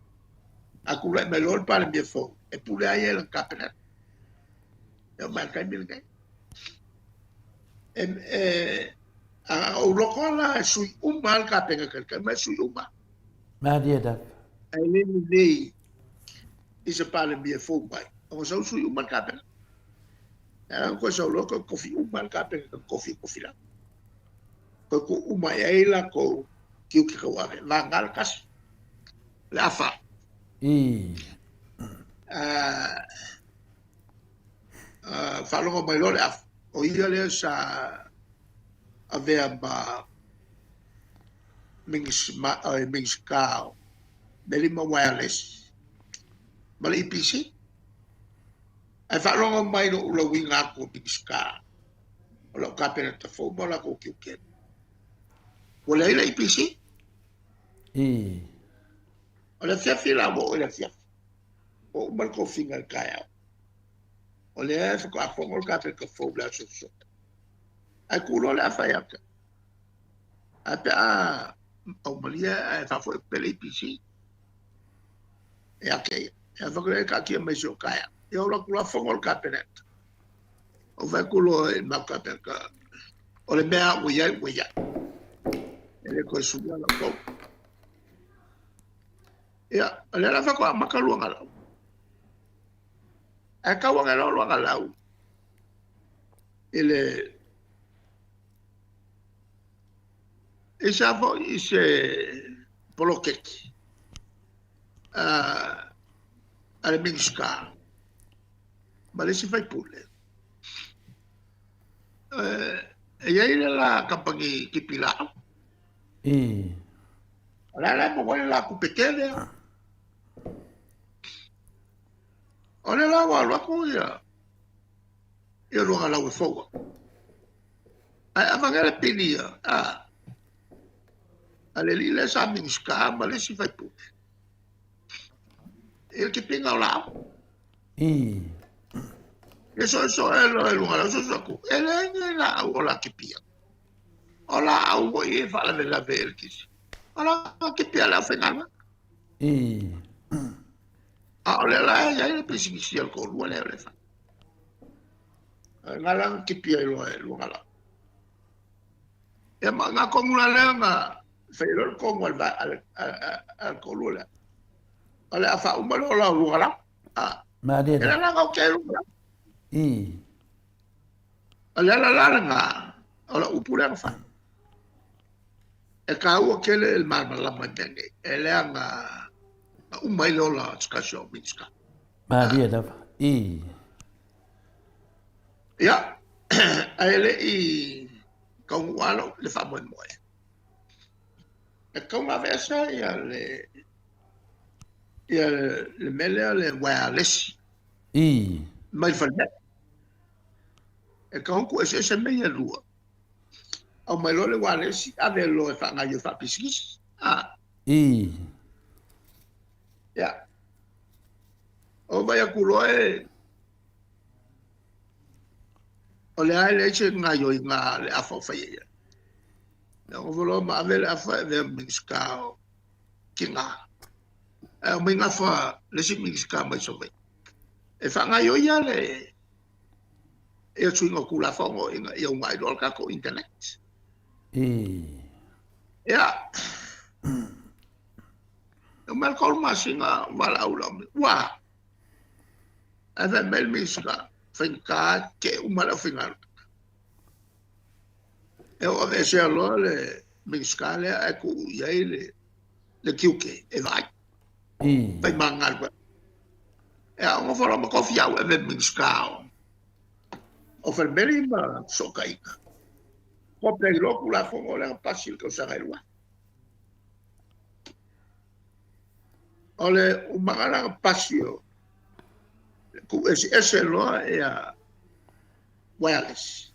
aku le melor para mi fo e pule ai el kapena e ma kai mira nga o lokola sui mal kapena ka ma sui uma
Mariela.
ai le ni is a para mi fo bai o so sui mal kapena ko so loko kofi mal kapena kofi la ko uma ai la ko ki ko wa la ngal kas la fa falongo mai lore o ia le sa avea ba mings ka beli ma wireless bali PC ai falongo mai no lo winga ko mings ka o lo ka pena ta fo bola ko ki wala ile PC o le fia mo o le fia o mal ko finga kaya o le fa ko afongol ka pe ko fo bla so ai kulo le fa ya ka ata o malia fa fo pele PC ya ke ya fa ko ka ki me so kaya yo lo kulo afongol ka pe net o fa kulo e ma ka pe ka o le mea wo ya ele ko su la ko ya le la fa ko makalu ngala aka wanga lo ngalau ele esa vo ise polokeki ale minska male si fai pule e ia la kampangi ki pila ala mo wala la kupetele ole la wa ko ya yo lo ala we fo ai avanga pilia ale lile sa minska male si fai pu el que pinga la eso lo ala so ko ele la ola ki pia ola o e fala de la verkis ola ki pia la fenama ole la ya le pesisi al ko wala le fa ngala ki pia lo ngala e ma nga ko mula le nga fe lo ko mo al ko lo la ole afa o lo la ngala
ma de
la nga ke lo ole la nga ole upura fa e ka o ke le mal la mandenge ele nga mai lola skasho minska
Maria da
ya ele kong walo le fa mo e kong avesa ya le mele le wireless mai fa e kong ko ese me ya lua au mai lo le wireless ave lo fa nga yo fa piskis ya o vaya kulo o le ai leche nga yo nga le afa fa ya no volo ma ave le afa de minska kinga e mi nga fa le si minska mai so ve e fa nga yo ya le e tu ngo kula fa ngo yo mai do ka ko internet ya o mal kol masinga wala ula wa ave mel miska finka ke umala final e o ave se lo le miska le aku ya le kiuke e vai vai mangal ba e o fora mo kofia ave miska o fer beli ma so kaika ko pe lo ku la fongo le pasil ko sa ngai ole umangala pasio ku ese lo ya wireless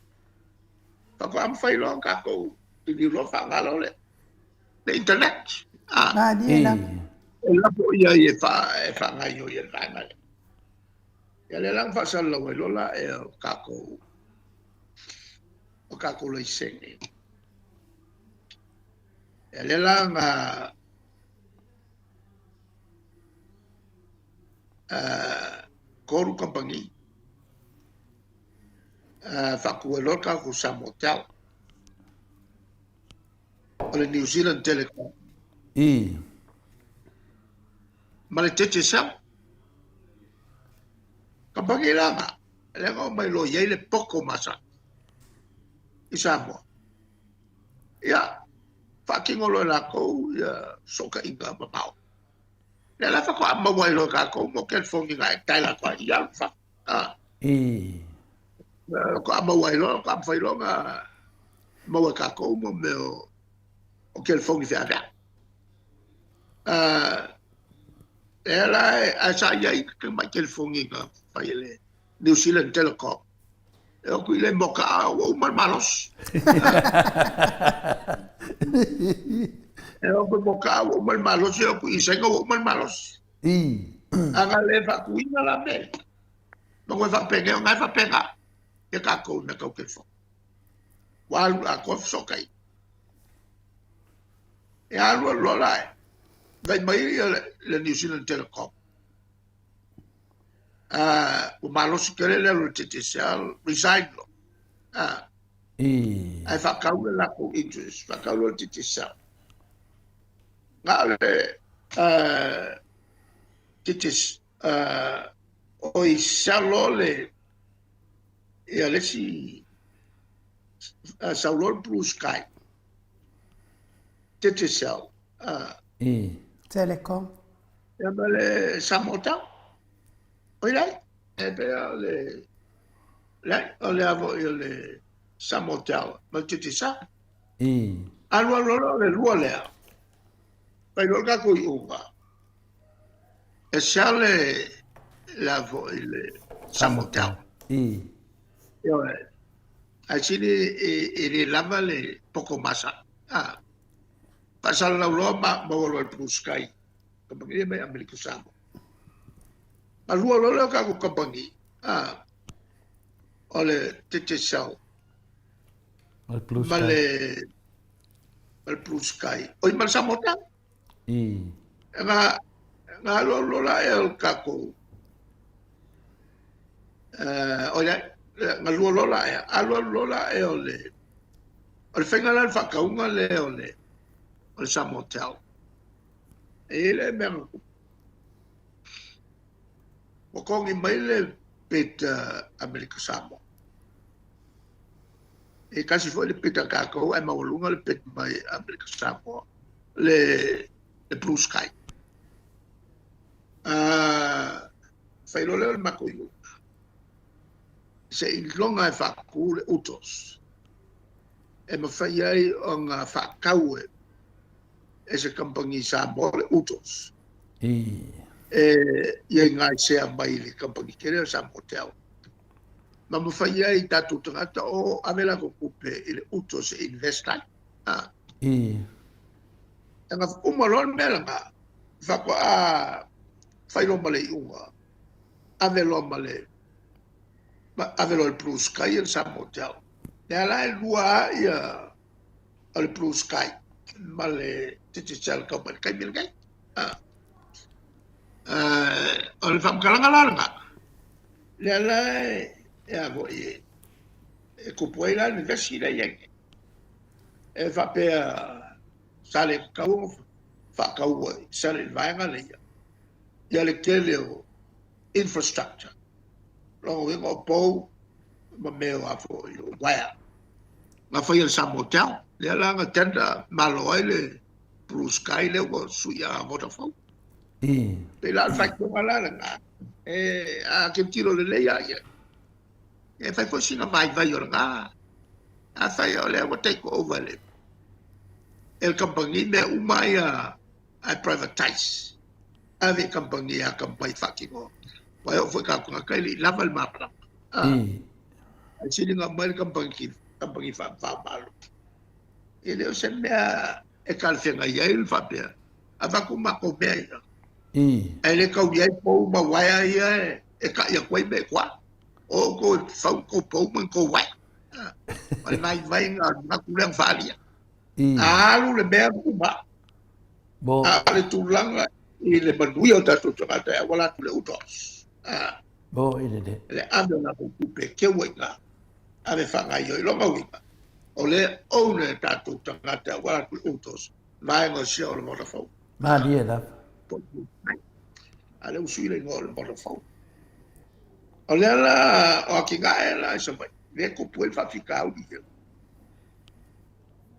pa ko am fai lo ka ko di lo fa ngalo le internet
ma di la
la po ia e fa ngai yo ye fa ngai ya le lang fa sa lo la e ka ko lo iseng ya le lang koru compagnie fakuelo ka ku samotel o le New Zealand Telecom ma le tete sa compagnie langa le ngo mai lo ye le poko masa isamo ya fakingolo la ko ya soka inga mapao le la fa ko amma wai lo ka ko mo kel fongi ga tai la kwa ya fa ko amma wai lo ka fa lo nga mo ka ko mo me o kel fongi fa ga ela a sa ya ke ma kel fongi ga fa ile New Zealand Telecom e ko ile mo ka o mal malos ko mo ka o mal malos e ko isa ko mal malos anga le fa ku ina la me no fa pega ngai fa pega e ka ko na ko ke fo wal a ko so kai e algo lo lai vai mai le New Zealand Telecom o malos que le lo tetesial resign lo ai fa ka la ko interest fa ka lo tetesial ngale titis o isalole e alesi saulol blue sky titisal
Telecom
e bale samota oila e be le avo le samota ma titisa alwa le luole pero ka ko yuba e sale la vo le samota yo asini e lava le poco masa pasal la Roma mo lo puskai como que me americano samo alua lo ka ko compagnie ole tete sao
al plus
sky oi mal samota nga lo la el kako oya nga lo la e ole al final al fa kaunga le ole al samotel ele men o kongi mai le pet America Samoa e kasi foi le pet kako e maulunga le pet mai America Samoa le blue sky fai lo le makoyu se ilonga e fa kule utos e ma fai ai on fa kaue e se compagnie Samoa le utos ia ngai se mai le compagnie kere Samoa ma mo fai ai tatu tangata o avela ko kupe ile utos investai nga umalon melanga fa ko fai lo male unga avelo il plus sky il Samoa e ala lua ia il plus sky male titichal company kai mil kai ol fam kalanga le ala ya bo e ko poila ni vesira yang e fa pe sale kau fa kau sale vai ngale ya le tele infrastructure lo ngo po ma me wa fo yo waya nga fa il Samoa le ala nga tenda malo ile blue sky le go su ya Vodafone pe la fa ko ala nga a che tiro le ya e fai fo singa mai vai orga Afai o le wa take over le. El company me umaya I privatize. Ave company a kampai fakingo. Wa o foi ka kunga kai lava le mapra. Sini nga mai company fa malo. Ele o se mea e kalfenga ia il fa pia. Ava ku mako mea. Ele ka uia po ma waia ia e ka ia kwai me kwa. O ko fa ko po man ko wai. Ai mai vai nga ku lang fa lia. Alu le mea ku ma. Bo ale tulanga ile bandui o tatu tata wala tu le utos.
Bo ile de.
Le ando na ku pe ke wai ave fanga yo lo mawika ole one tatu tangata wala ku utos vai ngo sio lo morafo
ma dia la
ale usile ngo lo morafo ole la o ki ga la so mai le ku pu fa fika u di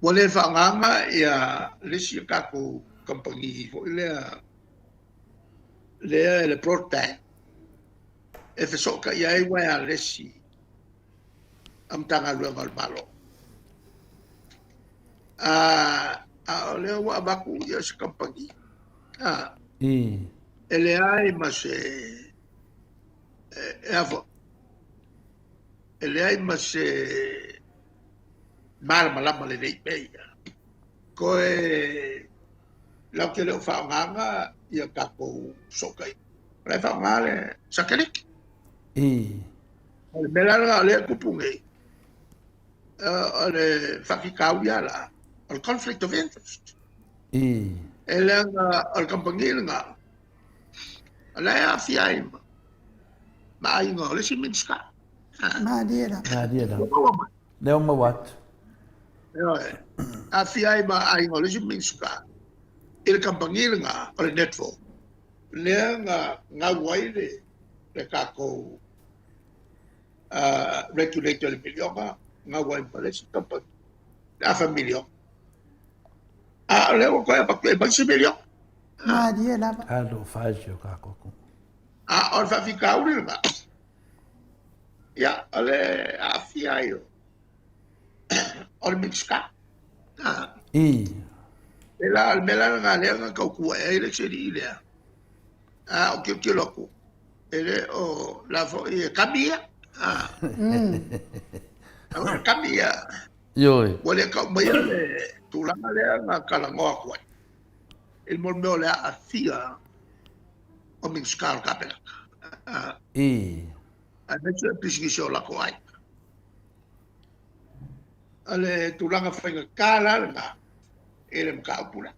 ole fanga ya le si ka ku compagnie fo le protect e fe so ka ya i wa le si am tanga lu ngal malo le wa baku ya se compagnie ele ai mas avo ele ai mas mal mala le dei beia ko la que le fa nganga ya ka ko sokai le fa ngale sakelik le bela le kupunge le faficau la el conflict of interest el compagnie nga la ya fiai ma ingo le si minska
ma dia la
le ma wat
a fiai ma ingo le si minska el compagnie nga el network le nga waile le kako regulator le milionga nga wai pale si compagnie la familia le ko pa pa si milio
ma dia la
allo fazio kako
or fa fica urima ya ale a fiaio or mixka la almela nga le nga ku ele seri ile o que loco ele o la fo cambia cambia
yo
wale ka mai tu la le nga kala ngoa ko il molmeo le a fia o mixka ka pela a veces pisgisho la ko ai ale tu la fa nga kala nga ele mka pula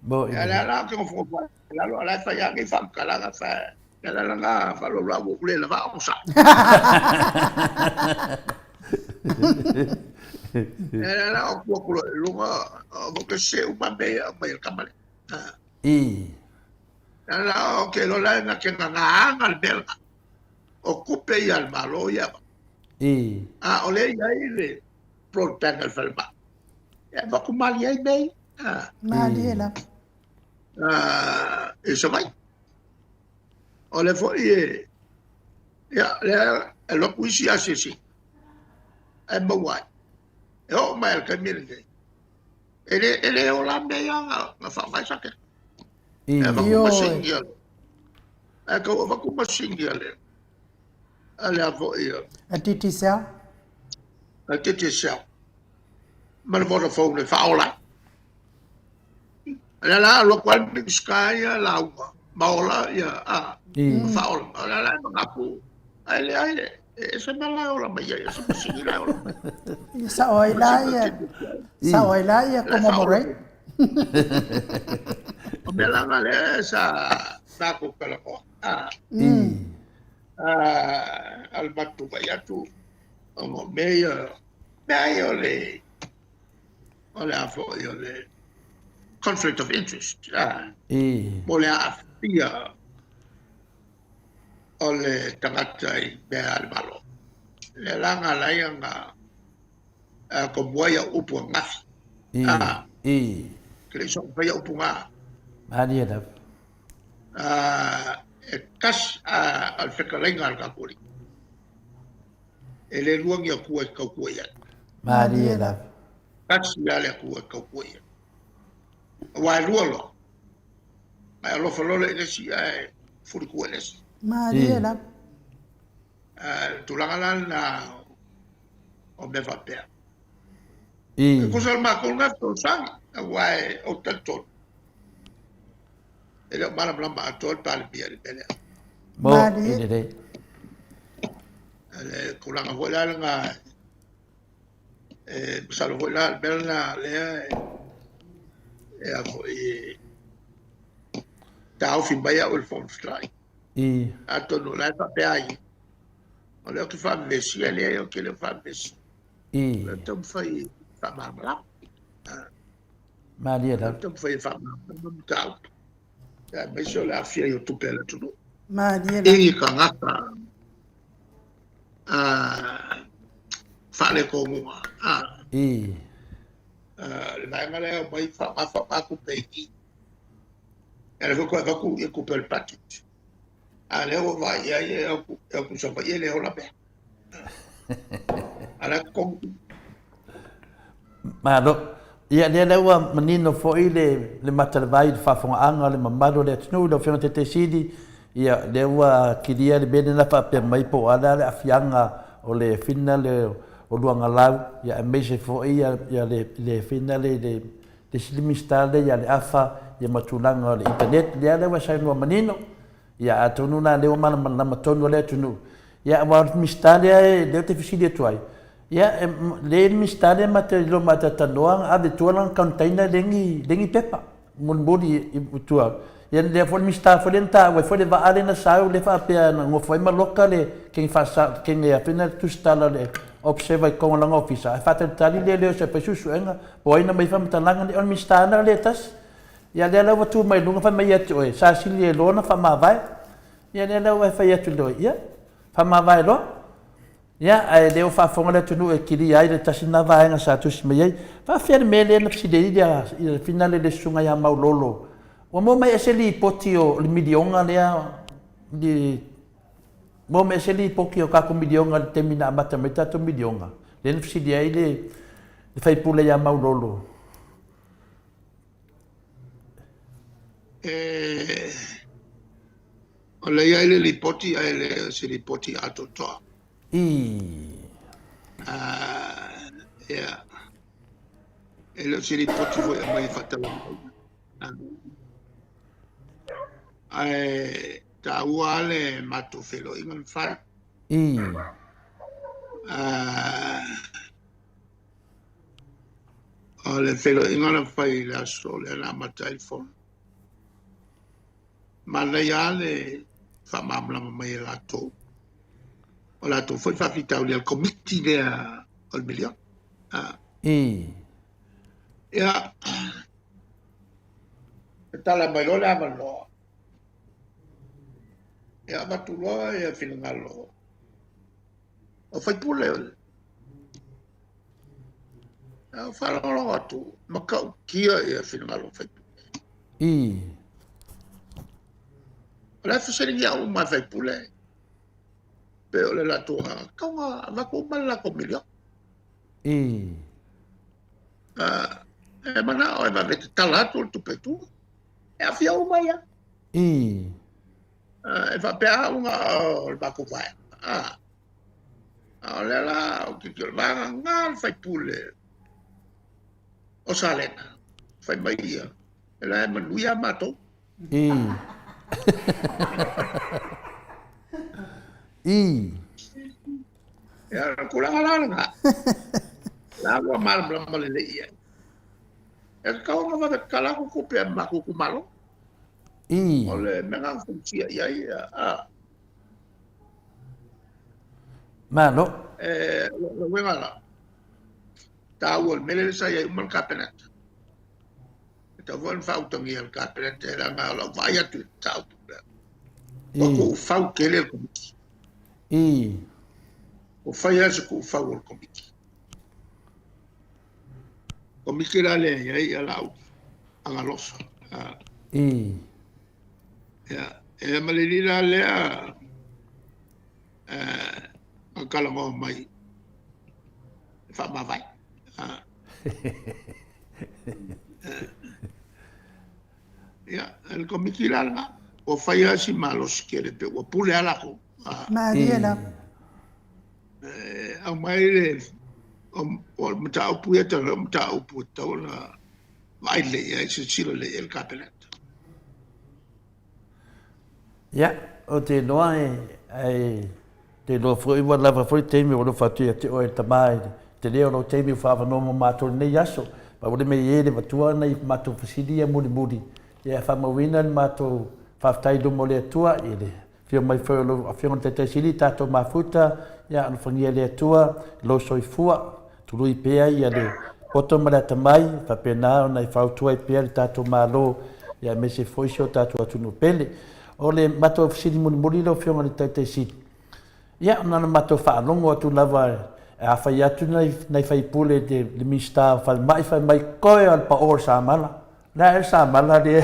bo
la que fo la fa ya que fa kala nga fa la nga fa lo la le la va o sa la o ko lo o que se un bambe mai kamale la o que lo la nga que nga al belga ocupe y al malo ya ole ya ile protege el felba ya va con mal ya bei
ma dia la
eso vai ole foi ya lo cuisi así e mawai e o mai ka mirge ele o la me ya nga fa vai sa ke e va con single e ko va con single ale avo io
a titi cell
a titi cell ma Vodafone fa ola la lo qual Sky la ma ola ya fa ola la ma ku ale esa me la ola ma ya esa me la ola
sa oila ya como morei
me la ngale esa na ku kala ko al batu bayatu o meio le ole afo le conflict of interest ole afia ole tangata i be al malo le langa la yanga como ya upu ngafi que son vaya upu nga
ali da
kas al fekalenga al kakuri ele luang ya kuai kau kuai
Maria la.
Kasi ale ku ka ku ia. Wa ruolo. Ma lo fa lo le si ai furi ku le.
Maria la.
Tu la na o me va pe. Ko
I.
sa ma ko na to sang. Wa o tato. Ele mala blamba atol pa le bia le bele.
Mo ini deh.
Ale ko la ho la nga sa lo la bela le a ko tau fin baya o fon strike.
I.
Ato no la pa pe ai. O le que fa vesi ele o que le fa vesi.
I.
Então foi fa mamla.
Maria la.
Então foi fa mamla tal. Mas eu lá fia eu tu pela tudo.
Maria la.
E kangata fale como
I.
le vai ngale o mai fa ku peki. Ele foi com eu com el paquete. Ale o vai eu com só vai ele o la be. Ala com
Malo. Ia dia lewa menino foi le matalvai fa fonga le mamado le tnu do fiona te sidi ia lewa kidia le bene na fa pe mai po ala le afianga o le finale o luanga lau ia mese foi ia le finale de slimistale ia le afa ia matulanga le internet dia lewa sai no menino ia atunu na lewa mana matonu le tunu ia wa mistale de te fisidi tuai ya le mistade mate lo mate tanoang ade tualang container dengi pepa mun bodi tua ya le fo mista fo lenta we fo de va ale na sau le fa pe na ngo fo ma locale ken fa sa ken ya fina tu stala le observa con la office fa tali le se pe su enga poi na mai fa mtalang on mista na le tas ya le la tu mai lunga fa mai ya tu sa silie lo na fa ma vai ya le la fa ya tu lo ya fa ma vai lo ya ai leo fa fonga le tunu e kiri ai le tasina vaenga sa tu smei fa fer mele na psidei dia il finale de sunga ya maulolo o mo mai eseli potio le midionga le di mo mai eseli pokio ka ko midionga termina mata meta to midionga le psidei ai le fai pule ya maulolo
o le ai le poti ai le se li poti ato to. Yeah. E lo si ripoti voi mai fatta ta uale matu felo ingan fa. Le felo ingan fai la sole la telephone. Ma le ale fa mamla mai la to. Ola tu foi fa fita al committee de al milion. Ya. Está la mailola malo. Ya batulo ya finalo. O foi pule. Ya fa lo atu. Maka kia ya finalo foi. La fseria uma foi pule. Pero le la tua kawa va ko mala ko milio mana o va vet talato tu petu e afia uma ya e va pe una va ko vai le la o que va ngal fai pule o salena fai mai ia la manuia mato ya kurang ala la gua mal belum le ia kau ngapa kala ku ku pe ma ku malo ole mengang fungsi ya
malo
lo ngala tawol mele saya umal kapenet tawol fa utangi al kapenet era ngalo vaya tu tau ku fa kele ku o fai ase ku fa o komiti la le ya la anga losa ya malilila le kala mo mai fa ma vai Ya, el komikilala o faya si malos kere pe o pule ala ko.
Maria la.
Ang may o mata upuya ta mata uputa na vai le ya se silo le el capelet.
Ya, o te noa te lo foi wa lava foi te mi o fatu ya te o te mai te leo no te mi fa no mo mato nei yaso pa o me ye le tua nei mato fisidia mudi ya fa mo wina mato fa tai do mo le tua ile fio mai foi lo fio te sili tato mafuta ya no fangia le tua lo soi fua tu lui pe ya le poto mala tamai fa pena na fa tua pe tato malo ya me se foi sho tato atu no pele o le mato fisili mudi lo fio le te sili ya na mato fa longo tu lava a fa ya tu nei fai pule de le mista fa mai ko al pa or sa mala la sa mala de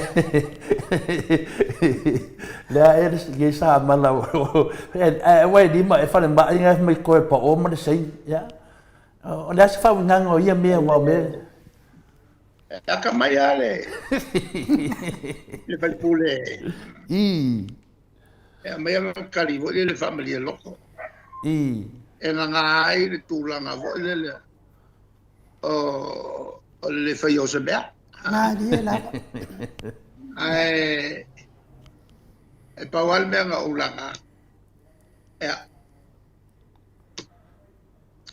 la ye sa mala wa di mai fa mai ko pa o ma sei ya o la fa ngang o ia me wa me
Akamai ale. Le fai pule. Mai kali vo le family loko. E nga ai le tulanga vo le o le fai o se bea.
Maria la.
E pawal me nga ulanga.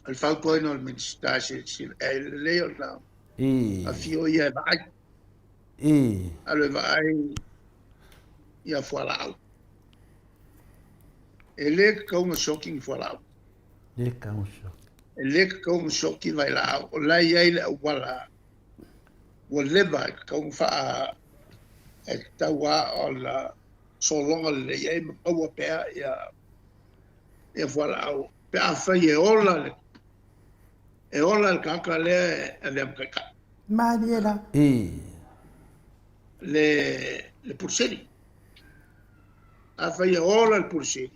Al fau ko no min sta si le o la. A fio ia vai. Ale vai ia fuala. Ele com o shocking fuala. Ele com o shocking vai lá. O lá ia ele wala. O leva com fa e tawa ola so longa le ia o pe ia e fuala. Pe a fa ia ola. E ola el kaka le le kaka.
Maria la.
Le pulseri. A fa ia ola el pulseri.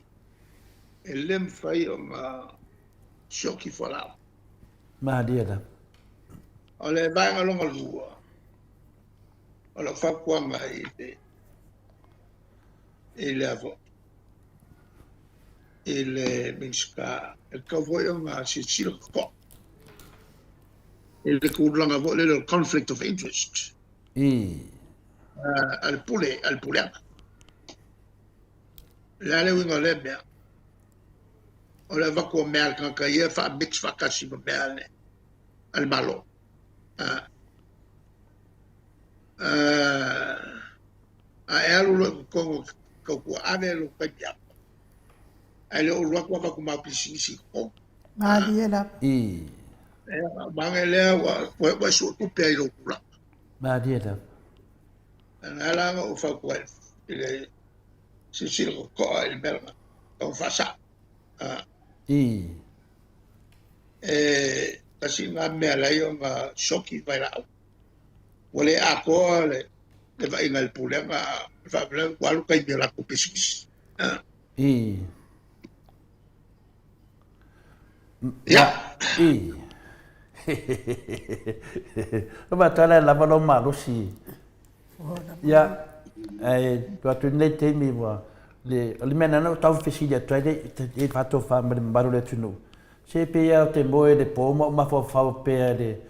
Ele me fai uma choque fora.
Maria la.
Olha vai a longa lua. Olha fa qua mai ele avo. Ele minska el cavoio ma si circo. Ele curlanga vo le conflict of interest. Al pule. La le winga le bia. Ora va con me al ca ia fa mix fa casi bene al malo a elo con ave lo pia ele o lo qua va con ma pisisi ko
Maria la.
Bangele wa su tu pe lo kula
Maria la.
ala o fa ko ele si ko il berma o fa sa kasi nga me ala yung shoki vai la wale ako le va ingal pule nga fa bla walu kay bela ko pisis ya
ba tala la ba lo malo si ya tu tu ne te mi wa le mena no tau fesilia trade e fato fa mbaro le tunu se pe ya te moe de pomo ma fa pe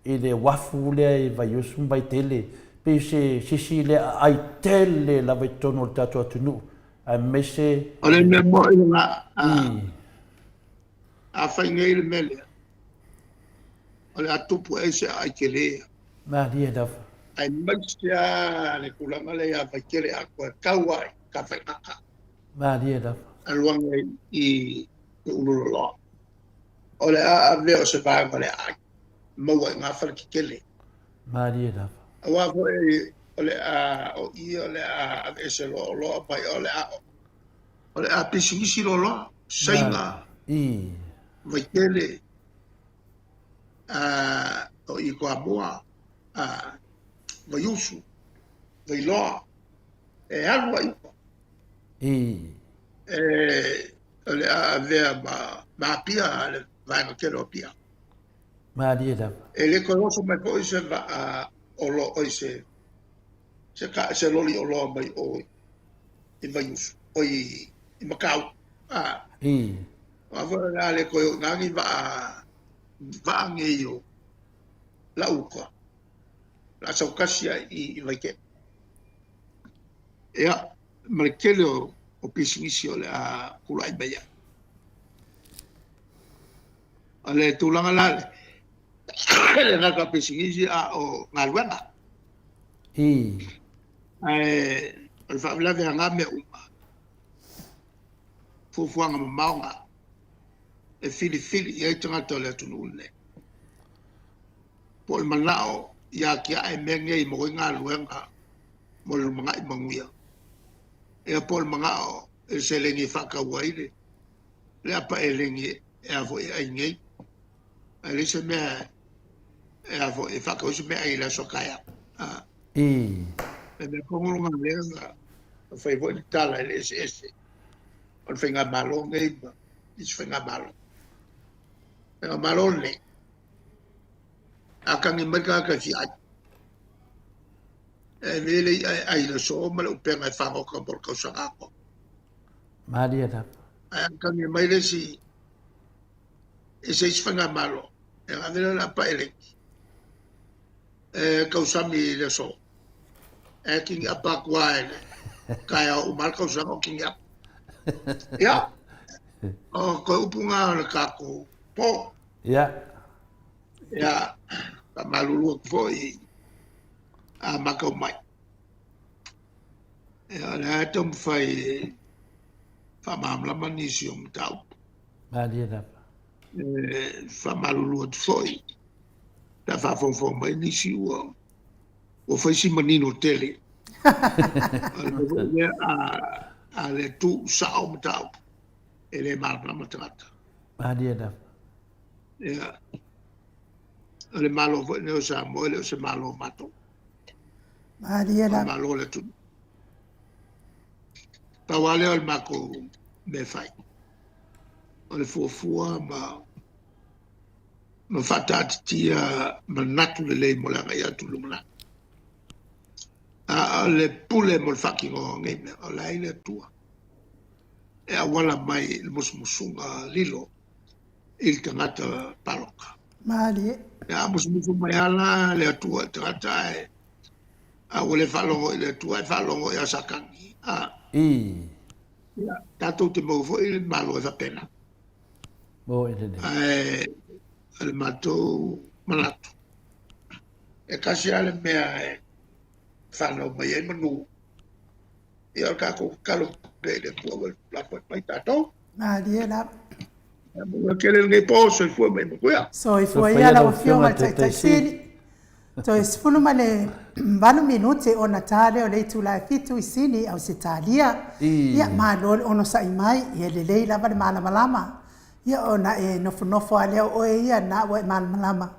de wafu le vai usum vai tele pe se le ai tele la vai tono tato tunu a mese
ole me mo ina a fa ngel mele ole atupu ese ai kele
ma dia da
ai magia le kula male ya vai kele akwa kawai ka fa ka
ma dia da
alwang I ulolo ole a veo se va ole a mo nga fa kele
ma dia da
wa ko ole a o I ole a ese lo pa ole a pisisi lo sainga vai kele o I ko aboa vai usu vai lo algo ole a vea ma pia le vai no kelo pia
Maria da.
Ele ko loso mai po se va o lo o se ka se loli o lo mai o I vai o I Macau. Avora le ko ngangi va ngeyo la uka. La saukasia I vai ke. Ia marikele o pisingisi o le a kulai baya. Ale tulanga lale. Le naka pisingisi a o ngalwanga. O le whaamila vea ngā mea uma. Fufuanga maunga. E fili I tangata o le atunu une. Po le manao ia kia e menge I mo ngā luenga mo le mga I manguia. E po le mangao e se lengi whakawaile. Le apa e lengi e avo e aingei. E le se mea e avo e whakausi mea I la sokaya. E me kongurunga lenga. O fai vo ni tala ele ese. O fai ngā malo ngai ba. Is fai ngā malo. Ngā malo le. A kangi marika ka fi ai. E vele ai la so ma le upenga e whango ka por kausanga ko.
Maria da.
A kangi mai le si. E se is fai ngā malo. E ngā vele la pa ele. E kausami le so. E kingi apa kua ele. Kaya umal kausanga o kingi apa. Ia. O ko upunga le kako. Po.
Ia.
Ia. Ka malulu foi a makau mai. Ia la tom fai fa mamla manisi tau.
Maria da.
Fa malulu foi. Da fa fon mai nisi o fai si manino tele. A le tu sao tau. Ele mamla matata.
Maria da.
Ia. Le malo ne o sa mo le se malo mato.
Maria da.
Malo le tu. Pa wale al mako me fai. O le fuafua ma fatat tia manatu le mo la ya tu lumna. A le pule mo fucking o ngai o la ile tua. E a wala mai le musmusunga lilo il tangata paloka.
Maria.
Ya musmusu mai ala le tua trata e a wale falongo le tua e falongo ya sakangi. Ya tato te mo fo il malo e pena.
Bo ede.
El mato malato. E kasi ale mea e whanau mai e manu. I al kako kalo de pua la mai tato.
Maria da.
Mua kele ngai poso I fua mai makuia.
So I fua ia la wafionga tai siri. So I sifunu male vanu minute o natale o le tula fitu I sini au se talia. Ia malol ono sa imai ia le lei lava le malama. Ia ona e nofo ale o ia na wa malama.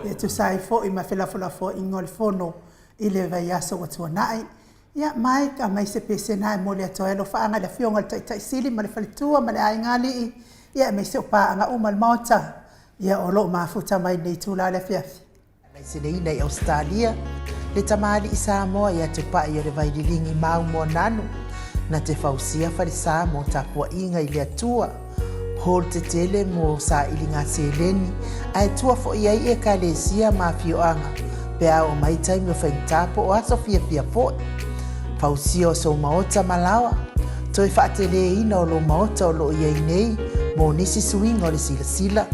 Ia tu sai fo I ma fela fo ingol fono I le vai aso o tuanai. Ia mai ka mai se pese na mo le to elo fa nga le fionga tai siri ma le falitua ma le ai ngali ia mai se pa nga umal mauta ia o lo mafuta mai nei tula le fiafi. Mai se nei nei Australia le tamali I Samoa ia te pa ia le vai lilingi mau mo nanu na te fausia fale sa mo tapua inga I le atua hol te tele mo sa ilinga seleni ai tua fo ia I ekalesia mafioanga pe o mai taimi o whaintapo o aso fia fo fausia o so maota malawa toi whaatele ina o lo maota o lo ia nei mo nisi swing o le sila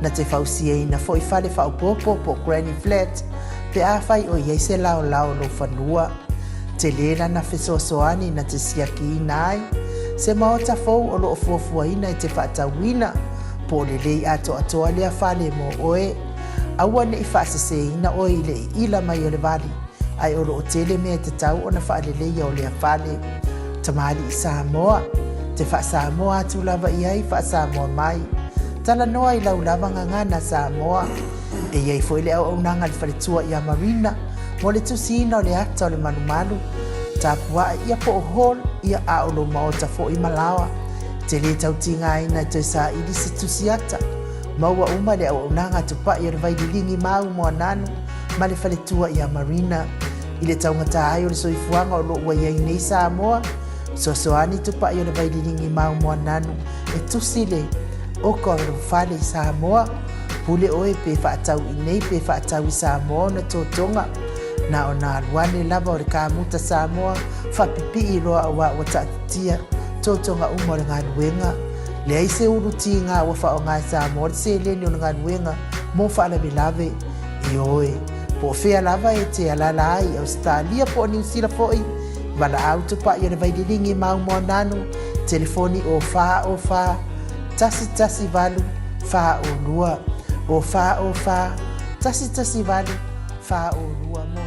na te fausia ina fo I fale whaupopo po Granny Flat pe a fai o ia se lao lo whanua te lena na fesosoani na te siaki ina ai se maota fou o lo fuafua ina I te whaatawina po le lei atoa lea fale mo oe aua ne I whaasese ina o I le ila mai o le vali ai o lo tele mea te tau o na whaalelei o lea fale tamali I Samoa te wha Samoa atu lava I ai wha Samoa mai tala noa I lau lava ngangana Samoa e iai foi le au nanga le whaletua I a Marina mo le tusina o le ata o le manumalu tapua ia po hol ia a o lo maota fo I Malawa te le tautinga ina te sa I disi tusiata
maua uma le au unanga tupai le vaililingi mau mo nanu ma le faletua ia Marina i le taungata ai o le soifuanga o lo ua iai nei Samoa sosoani tupai o le vaililingi mau mo nanu e tusile o ko le fale i Samoa pule oe pe whaatau i nei pe whaatau i Samoa na tōtonga na o nā ruane lava o le kāmuta Samoa whapipi i roa wa tatia tōtonga umo le ngā nuenga le ai se uruti ngā wa wha o ngā Samoa le se leni o le ngā nuenga mo whaalawe lave i oe po whea lava e te alala ai Australia po New Zealand foi wala au tupa i o le vaililingi mau mo nanu telefoni o wha tasi valu wha o lua o wha tasi valu wha o lua mo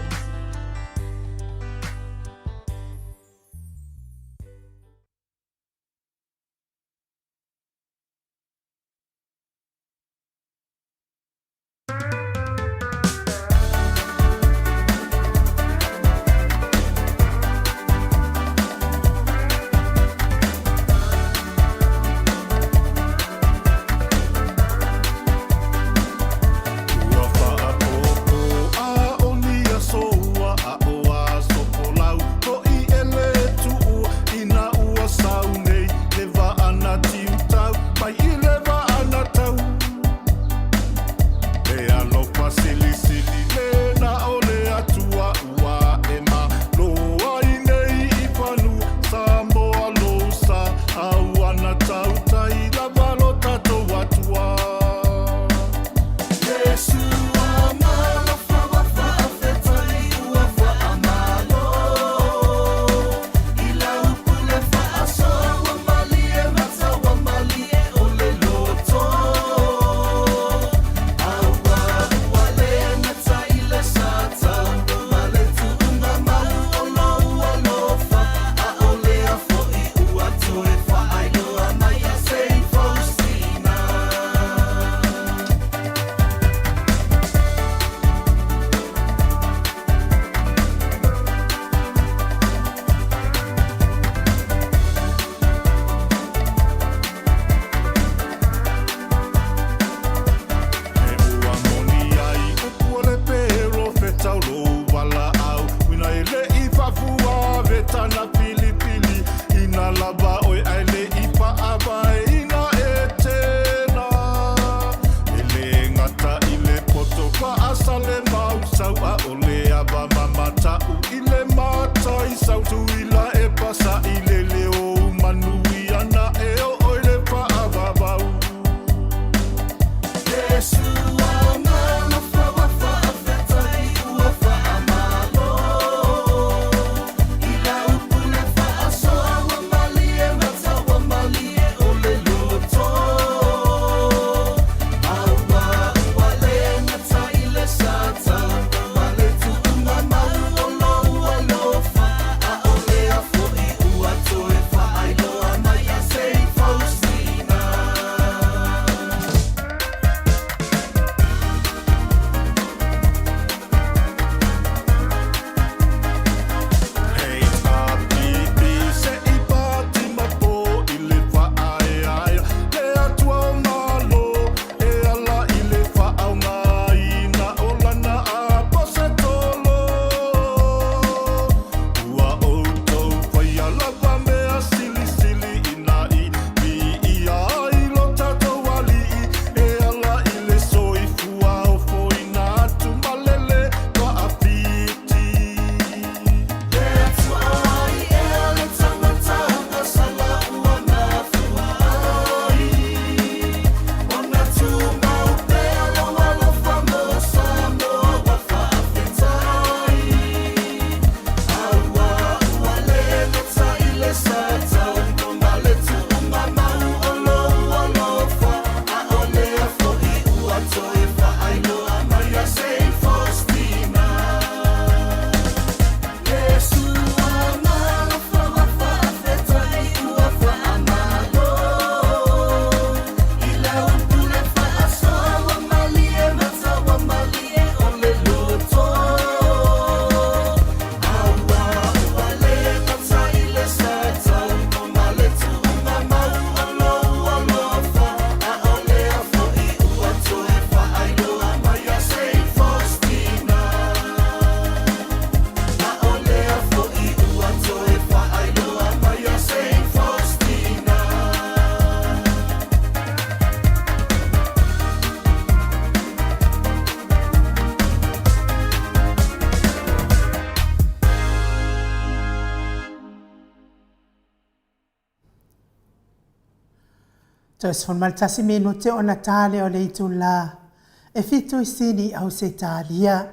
Joyce maltasi minute ona tale o leitula. E fitu isini au se talia.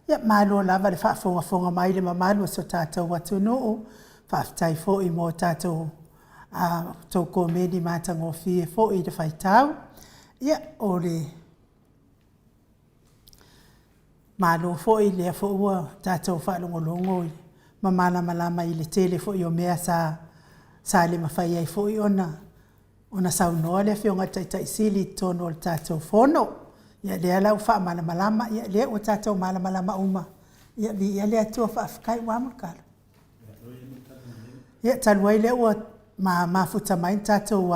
Ia malo lava le whaafonga mai le mamalu so tātou watunuu. Whaaftai fo i mō tātou tau komedi mātango fie fo i te whaitau. Ia o le malo fo i lea fo ua tātou whaalongolongo i. Mamala malama i le tele fo i o mea sa le mawhai ai fo i ona. Ona saunoa le whionga taitai sili tono le tātou whono. Ia lea lau wha malama, ia lea o tātou malama uma. Ia lea tua wha awhikai wāmukala. Ia taluai lea ua mafuta mai tātou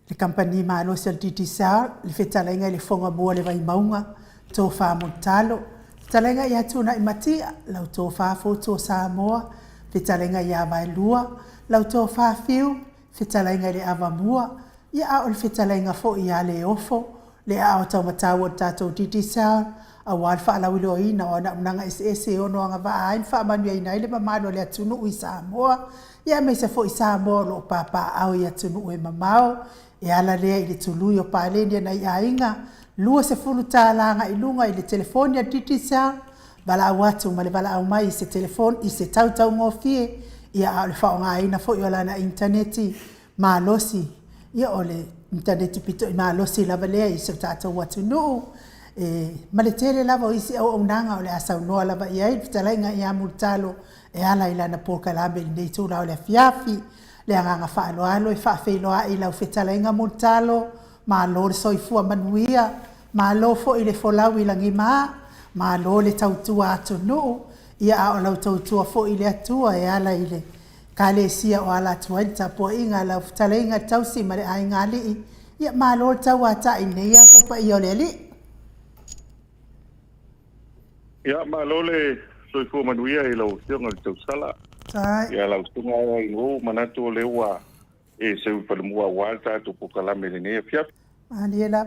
le kampani maalosi al DTSR, le whetalainga le whonga mua le vai maunga, tō wha montalo. Whetalainga ia tūna i matia, lau tō wha fōtō Samoa, whetalainga ia vai lua, lau tō wha whiu, whetalainga le awa mua, ia au le whetalainga fo ia le ofo, le au tau matau o tātou DTSR, a wāl wha alawilo ina o na unanga SS ono anga wa ain wha manu ia inai le mamano le atunu ui Samoa, ia me se fo i Samoa lo papa au i atunu ui mamao, e ala lea i le tului o pālenia na i ainga, lua se fulu tālanga i lunga i le telefonia DTSR, bala au atu ma le bala au mai i se telefon i se tautau ngofie, ia au le whaonga aina fo i o lana interneti maalosi, ia o le interneti pito i maalosi lava lea i se tātou watu nuu, ma le tele lava o isi au nanga o le asau noa lava i ai, pitalainga i amurtalo e ala i lana pōkalame i nei tūra o le fiafi, le anganga whaaloalo i whaafeiloa i lau whetalainga murtalo, ma lo le soifua manuia, ma lo fo i le folau i langi maa, ma lo le tautua atu nuu, ia au lau tautua fo i le atua e ala i le kale sia o ala atua i tapua inga lau whetalainga tausi ma le ainga li, ia ma lo le tau ata i nei a topa i o le li.
Ia ma lo le soifua manuia i lau sionga i tau sala. Ia lau tunga i ngō manatu o leua e se uwhalamua wāl tātou pokalame le nea fiaf.
Maniela.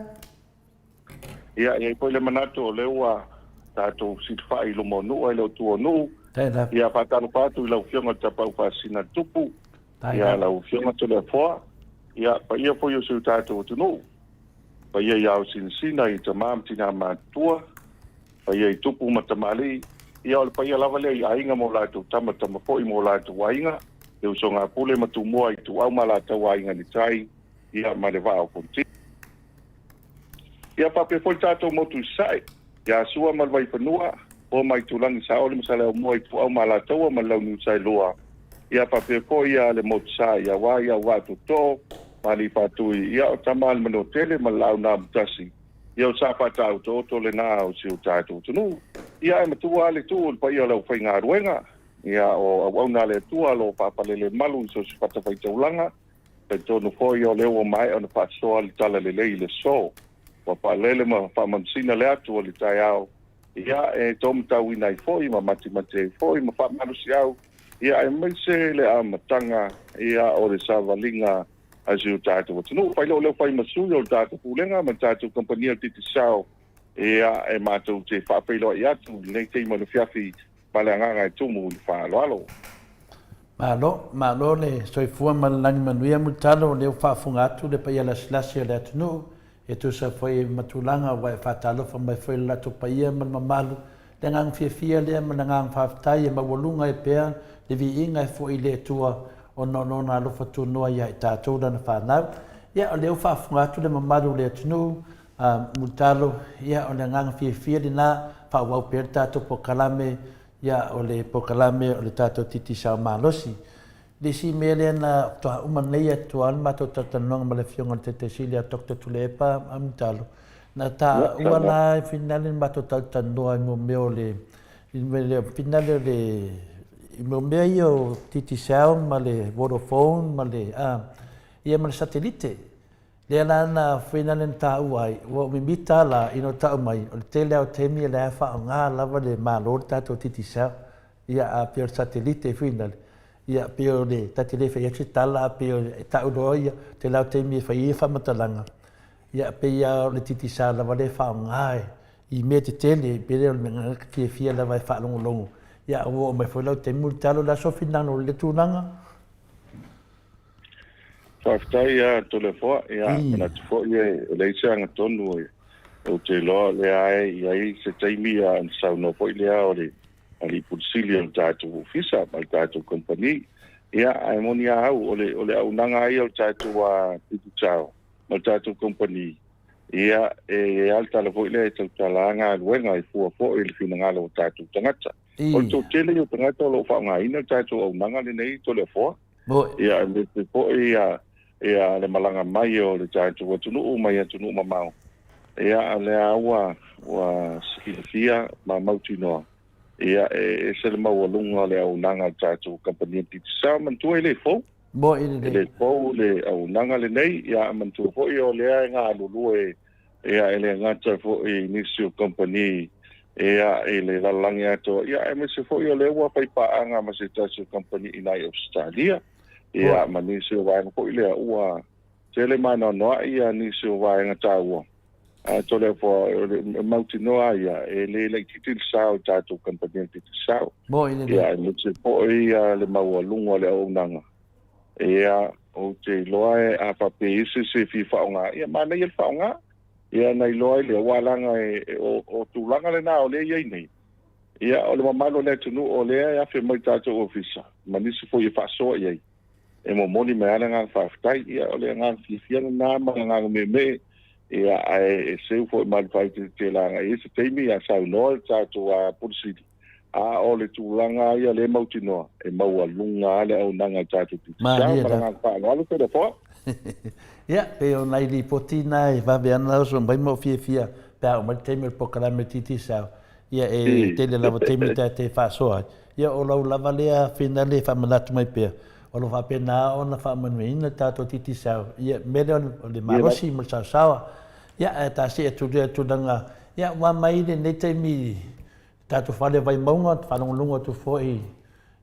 Ia i poi le manatu o leua tātou sitwha i lomo nua i lau tua nuu. Ia whātano pātu i lau fionga tapau whāsina tupu. Ia lau fionga to le foa. Ia pa ia poi o seu tātou tu nuu. Pa ia iau sinsina i tamam tina mātua. Pa ia i tupu matamali. Ia o le paia lava lea i ainga mo lātou tama po i mo lātou wainga. E uso ngā pule matu mua i tu au ma lātou wainga ni tai. Ia ma le vāo konti. Ia pape foi tātou motu sai. Ia sua ma vai panua. O mai tulangi sa ole masale o mua i tu au ma lātou ma lau ni sai loa. Ia pape foi ia le motu sai. Ia wā ia wātu tō. Ma li pātui. Ia o tamal mano tele ma lau nā mutasi. Ia o sāpa tāu tō le nā o siu tātou tunu. Ia e matua le tū pa ia lau whai ngā ruenga. Ia o auna le tua lo papalele malu so se pata whai taulanga. Pe tonu fōi o leo o mai o na pātoa li tala le lei le so. Wa palele ma whamansina le atu o li tai au. Ia e tomu tau inai fōi ma mate fōi ma whamanusi au. Ia e meise le a matanga. Ia o le savalinga a ziu tātou watunu. Whai leo whai masui o tātou pūlenga ma tātou kompania titi sao. Ia e mātou te whaapeiloa i atu, nei te imanu fiafi, pale anganga e tumu i whaaloalo.
Malo le soifua malangi manuia mutalo leo whaafunga atu le paia la silasi o le atunu, e tu sa whai matulanga wai whaatalofa mai whai lato paia mamalu, le ngang fiafia lea ma ngang whaafitai e mawalunga e pēa, le vi inga e fo i le tua o nona alofa tunua ia i tātou dana whanau. Ia o leo whaafunga atu le mamalu le atunu, mutalo ia o le ngang fia di nā whawau pēr tātou pokalame ia o le pokalame o le tātou titi sao mālosi. Le si mele na toa umanei atua alma tau tatanonga ma le fionga le te silia Dr. Tulepa a mutalo. Na tā ua la e finale ma tau tatanonga i mo meo le finale le i mo mea i o titi sao ma le Vodafone ma le ia ma le satelite. Le ana finale ta uai o mimita la ino ta mai o tele au temi le fa nga lava le malor ta to titi sa ia a per satellite finale ia per le tatile fa ia tala per ta udoia te la temi fa ia fa matalanga ia pe ia le titi sa lava le fa nga i me te tele per le menga fia lava fa longo ia o me foi la temi talo la so finale le tunanga.
Whaftai ia tole fo ia mana fo ia leisa nga tonu o te loa le ai ia se taimi a sauno fo ile ore ali pulsili o tatu ofisa mai tatu company ia ai monia au ole au nanga ia o tatu wa pitu chao mai tatu company ia alta le fo ile te talanga luenga i fo ile fina ngalo tatu tangata o to tele o tangata lo fa nga ina tatu au nanga le nei tole fo ia le fo ia le malanga mai o le tatu wa tunu mai tunu mamau ia le awa wa skilfia ma mautino ia se le mau lunga le au nanga tatu company ti sa man tu ele fo le fo le au nanga le nei ia man tu fo o le nga lulu ia ele ngata fo inisio company ia ele la langa to ia se fo o le wa pai pa anga ma se tatu company in Australia ia manisio wa ko ile ua tele mana no ia nisio wa nga tawo tole fo mautinoa ia le titil sao tatu company titil sao ia le se po ia le mawalunga le onanga ia o te loe a pape se fifa nga ia mana ia fa nga ia nei loe le walanga o tulanga le na o le ia nei ia o le mamalo le tunu o le ia fe mai tatu ofisa manisi fo ia fa so ia e mo moni me ana nga fa ftai ia o le nga fifia na ma nga me ia ai se fo mal fai te la nga ese teimi a sa no tatu a pulsidi a ole tulanga ia le mautino e mau lunga le au nanga tatu ti sa nga pa no te fo
ia pe o nai li potina e va be ana so mai mo fifia pa o mal teimi po kala me titi sa ia e te le lava teimi te fa so ia o lau lava le finale fa manatu mai pe o lo fa pena ona fa manuina tato titi sa ia mele o le marosi mo sa sawa ia ta se tu danga ia wa mai de ne te mi tato fa le vai maunga fa longa tu foi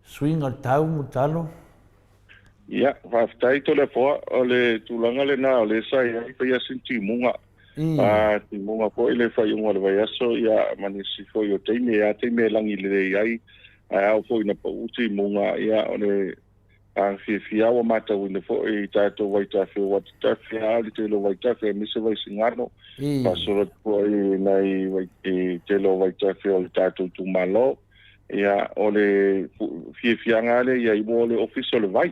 swing al tau mutalo
ia fa stai to le fo o le tulanga le na o le sa ia pe ia sinti munga ti munga ko ile fa yung wala vai aso ia manisi fo yo te me langi le ai au fo ina pa uti munga ia o le ang fia wa mata wina fo e tato wai tafe wa tafe ali te lo wai tafe mi se vai singano pasoro po e nai wai te lo wai tafe o tato tu malo ia ole fia ngale ia i mole official vai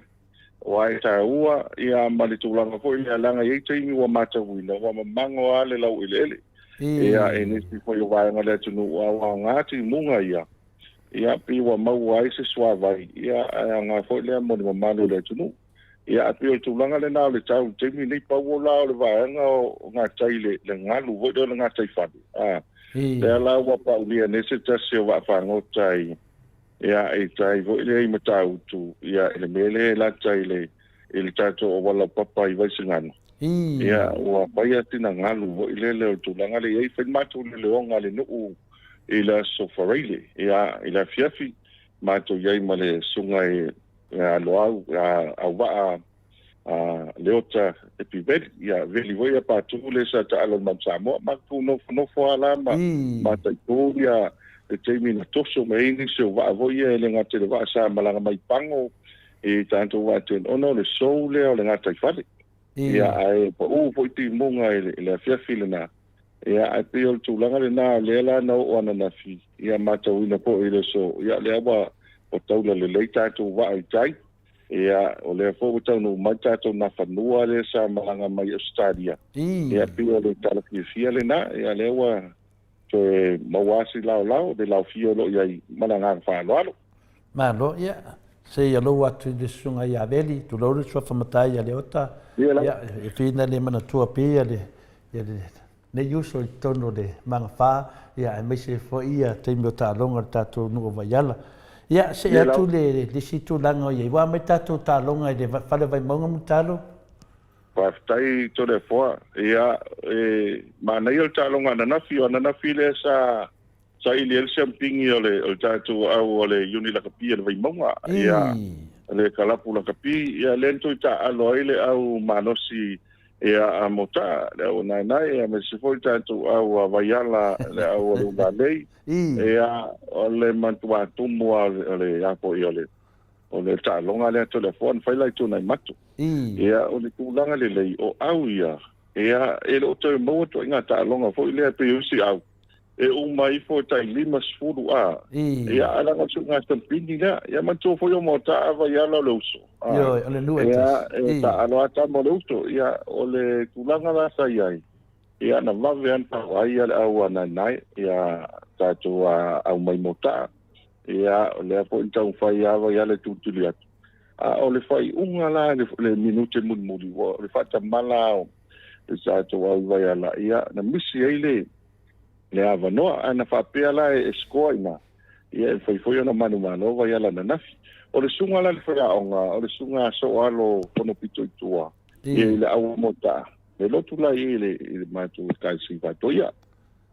wai ta ua ia mali tu langa fo ia langa i te mi wa mata wina wa mango ale lau ile ia e nisi fo yo vai ngale tu no wa ngati munga ia pi wa mau ai se swa vai ia nga fo le mo ni manu le tunu ia pi tu langa le na le tau te mi ni pa wo la le va nga tai le ngalu vo de nga tai fa le la wa pa uli ne se ta se wa fa ngo tai ia e tai vo le i matau tu ia le mele la tai le il tato o wala papa i vai singano ia wa pa ia tina ngalu vo le tu langa le i fa matu le onga le no ila sofarele ila fiafi mato yai male sunga loau a wa leota epibet ia veli voia pa tu le sa ta alo mamsamo ma tu no fo ala ma ta ia e te mina toso me ini se wa voia le ngate le va sa malanga mai pango e tanto wa ten ono le soule o le ngata fale ia ai po ti munga le fiafi le na ia ai pe o tulanga le na lela no ona na fi ia mata wina po ile so ia le aba o taula le leita tu wa ai tai ia o le fo tau no mata to na fanua le sa malanga mai Australia ia pe o le tala fia le na ia le wa to mawasi lao de lao fio lo ia malanga fa lo
malo ia se ia lo atu de sunga ia veli tu lo so fa mata ia le ota ia e fina le mana tua pe ia le ne yuso il tono de mangfa ia me se fo ia te mo ta longa tatu no vaiala ia se ia tu le situ lango ia wa me tatu ta longa de fale vai monga mutalo
pa stai to le fo ia ma na il ta longa na fi le sa ile el champing ia le tatu au le uni la kapia le vai monga ia le kalapu la kapi ia lento ta alo ile au manosi ia a mota le ona nai a me se foi tanto a vaiala le au la lei ia ole mantua tumo le apo iole ole ta longa le telefone fai lai tu nai matu ia o le tūlanga le lei o au ia ia e lo te mo to inga ta longa fo ile pe usi au e mai fo tai lima sfuru a ia ala nga su nga stampini la ia ma to fo yo mo ta ava ia lo uso
yo le nu
ia ta alo ata mo uso ia o le tūlanga la sa ia na vave an pa ia au ana nai ia ta to au mai mo ta ia le fo intau fai ava ia le tutuli atu o le fai unga la le minute muri wo le fata mala o sa to wa vai ala ia na misi ele le ava no ana fa pe ala e skoina ia fai foi na manu mano vai ala na nafi o le sunga la le fai onga o le sunga so alo kono pito tua ia le au mota le lotu la ile matu kai si va toia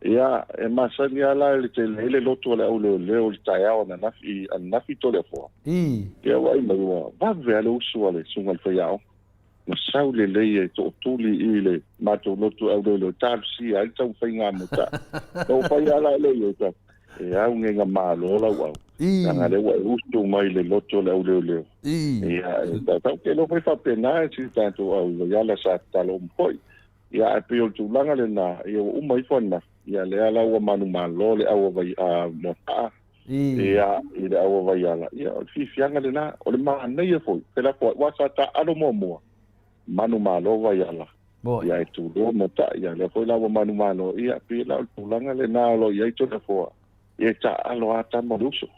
ia e masani ala le te le lotu le au le o tai au na nafi an nafi to le fo ia wai mai va vele usu ale sunga fai au na saule le to tuli ile matu lotu au le tarsi ai tau fai nga mota o fai ala le yo ta e au nga malo la wa nga le wa usu mai le lotu le au le ia ta ke lo fai fa pena si tanto au ya la sa talo mpoi ia pe o tu langa le na ia o mai fona ia le ala wa manu malo le au vai a mota ia ile au vai ala ia fi fianga le na o le ma nei foi pela po wa sa ta alo mo manu malo vai ala ia tu do mota ia le foi la wa manu malo ia pe la tu langa le na lo ia to le fo ia ta alo ata moduso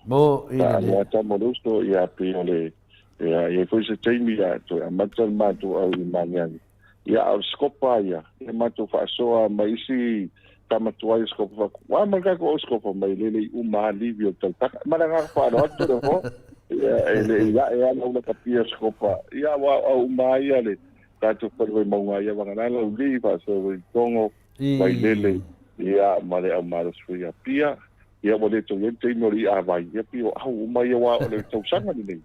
ia alo ata moduso ia pe le ia foi se temi ia to amatal matu au imaniani ia au skopa ia matu fa soa maisi tamatuai skopa wa manga ko skopa mai lele uma livio tal maranga fa no to ho ia ele ia no la kapia skopa ia wa uma ia le tato por mo ia vangana la li fa so tongo mai lele ia male au maro suia pia ia mo le to yente no ri a vai ia pio au uma ia wa le to sanga ni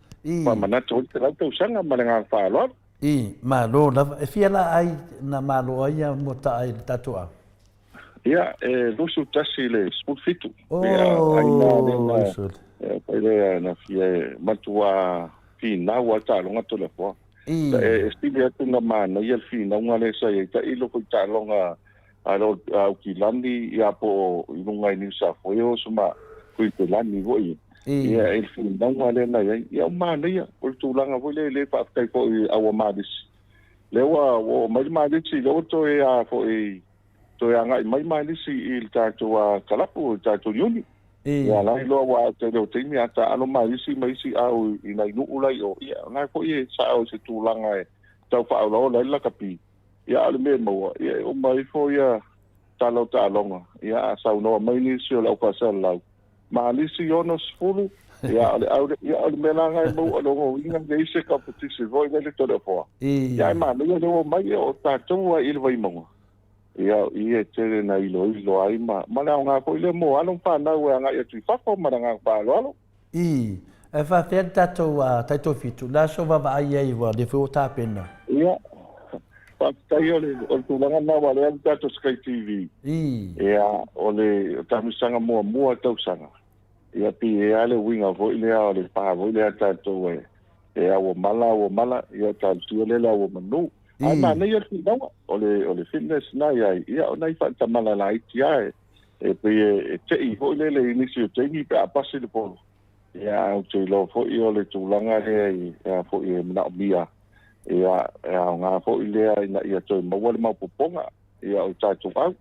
pa mana to to sanga maranga fa lo
malo na fiala ai na malo ai mo ta ai tatua
ia lusu tasi le sport fitu
ai
na na fie matua fi na wa ta longa to le fo stile atu na mana ia fi na nga le sai ta ilo ko ta longa alo au ki landi ia po lunga ni sa fo yo suma ko te landi go ia el fi na nga le na ia mana ia ko tu langa vo le pa kai ko au madis le wa o mai madis le to ia fo to ya ngai mai si il tato wa kalapu tato yuni ya la lo wa te lo te mi ata alo mai si au ina nu ulai o ya ngai ko ye sa o se tu langa e tau fa lo la kapi ya al me mo ya o mai fo ya talo talonga ya sa no mai ni si o ka sa la ma ni si onos fulu ya al me la ngai mo lo inga de se competition voi le to le fo ya ma no mai o tato wa il vai mo ia tere na ilo ai ma la nga ko le mo alo pa na wa nga tu fa ko ma nga pa lo
e fa te tato wa tato fitu la so va ai wa de fo ta pena
ia pa ta yo le o tu nga na wa le tato Sky TV ia o le ta mi sanga mo ta sanga ia pi ale winga vo ile ale pa vo ile tato we ia wo mala ia ta tu le la wo manu ai ma nei ati no ole fitness na ia nei fa tamala la ia e pe te I ho le inicio te ni pa pasi le polo ia o te lo fo I ole tu langa le ia fo I na bia ia nga fo ile ina ia to mo wale ma poponga ia o ta tu au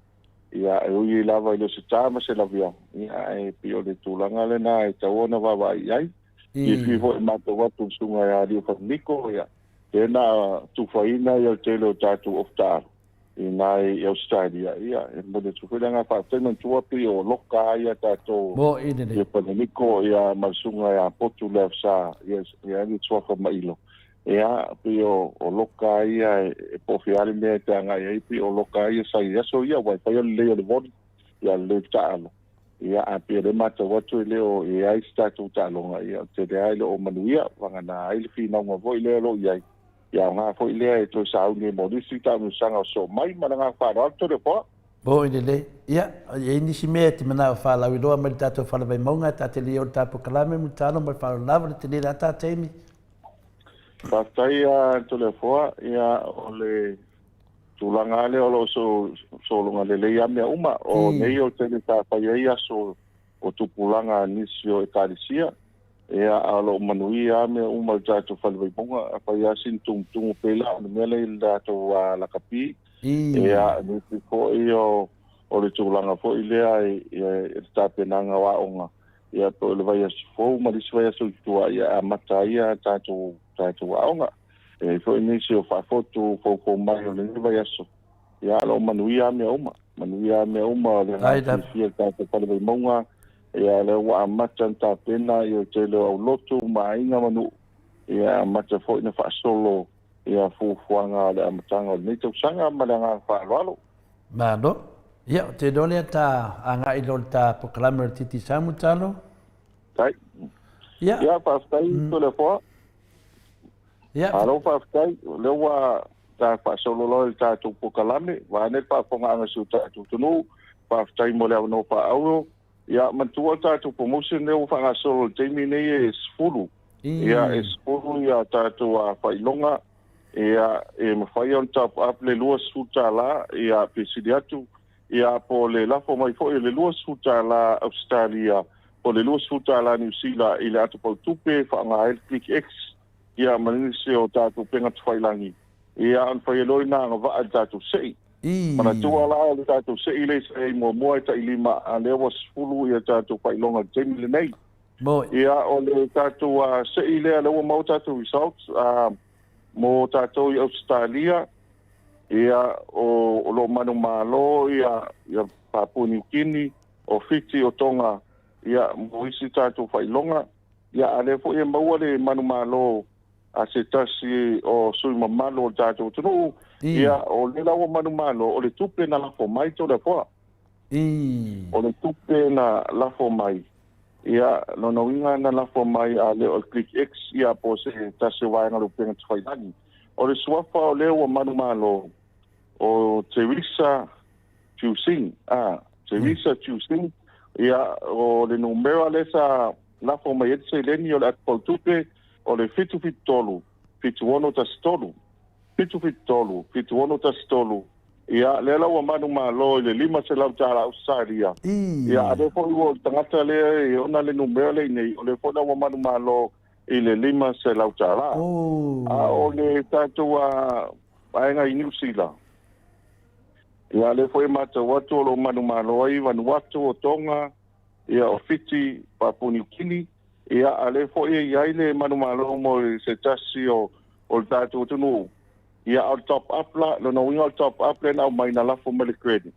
ia o I lava ile se tama se la via ia e pe ole tu langa le na e ta ona va ia I fi fo ma to wa tu sunga ia di fo niko ia tena tu faina ia te lo tatu of tar inai Australia ia mo de tu nga fa tena tu api o loka ia tato
mo ine
ia paniko ia masunga ia potu lefsa ia ni tu fa mailo ia pi o loka ia po fiali me tanga ia pi o loka ia sai ia so ia wa pa ia le de body ia le talo ia api de mata watu le o ia statu talo ia te de lo manuia wanga na ile fi na mo voi le lo ia ia nga fo ile to sa ni mo di sita mo sanga so mai mana fa ro to de po
bo ile ia ni si mete mana fa la wi do ma tato fa la vai monga ta te li o tapo kalame mo tano ma fa la va te ni ta temi
Patai a telefoa ia ole tulanga le o so longa le ia me uma o nei o tele ta pa ia so o tupulanga nisio e karisia ia alo manuia me uma jato falvai ponga pa ia sin tung pela me le dato la kapi ia ni ko io o le tulanga fo ilea e sta penanga wa onga ia to le vai fo ma dis vai so tua ia mata ia tato wa onga e fo inisio fa foto fo mai o le vai so ia lo manuia me uma le fia tato falvai monga ia le wa mata ta pena io te lo loto mai nga manu ia mata fo ina fa solo ia fu fuanga le matanga ni to sanga malanga fa lalo
mano ia te dole ta anga ilo ta proclamer titi samu talo
tai ia pa stai to le fo ia alo pa stai le wa ta fa solo lo ta tu proclamer va ne pa ponga anga su ta tu no pa stai mo le no pa au ia mantua ta tu promotion le fa nga solo te mi ne es fulu ia es fulu ia ta tu fa ilonga ia e mawhai on top up le lua suta la ia pesidiatu ia po le lafo mai fo le lua suta la Australia po le lua suta la New Zealand i le atu pau tupe whaanga Click X ia manisi o tātou penga tuwhailangi ia an whai eloi nā ngā waa tātou sei mana tua la le tātou sei le sei mua e ta ilima a le was fulu ia tātou whailonga Jamie le nei ia o le tātou sei le ua mau tātou results mo tātou i Australia ia o lo manu malo ia Papua New Guinea o Fiji o Tonga ia mo isi tātou whailonga ia ale fo ia maua le manu malo a se tasi o sui mamalo o tātou tunu ia o le lawa manu malo o le tupe na lafo mai tō le poa o le tupe na lafo mai ia no inga na lafo mai a le o Click X ia po se tasi waenga lo penga tawhailani o le suafa o leo o manu malo o Teresa Chusing ia o le numero le sa lafo mai et se leni o le atpau tupe o le fitu ono tastolu ia le lau o manu malo le lima se lau tala Australia ia ade fo o tangata le e ona le numero le nei o le fo lau o manu malo i le lima se lau tala o le tātou ainga i New Zealand ia le fo e mata watu o lo manu malo ai Vanuatu o Tonga ia o Fiji Papua New Guinea ia ale fo e iai le manu malo mo se tasi o tātou tunu ia o top up la lo no winga top up le na mai na la fo mele credit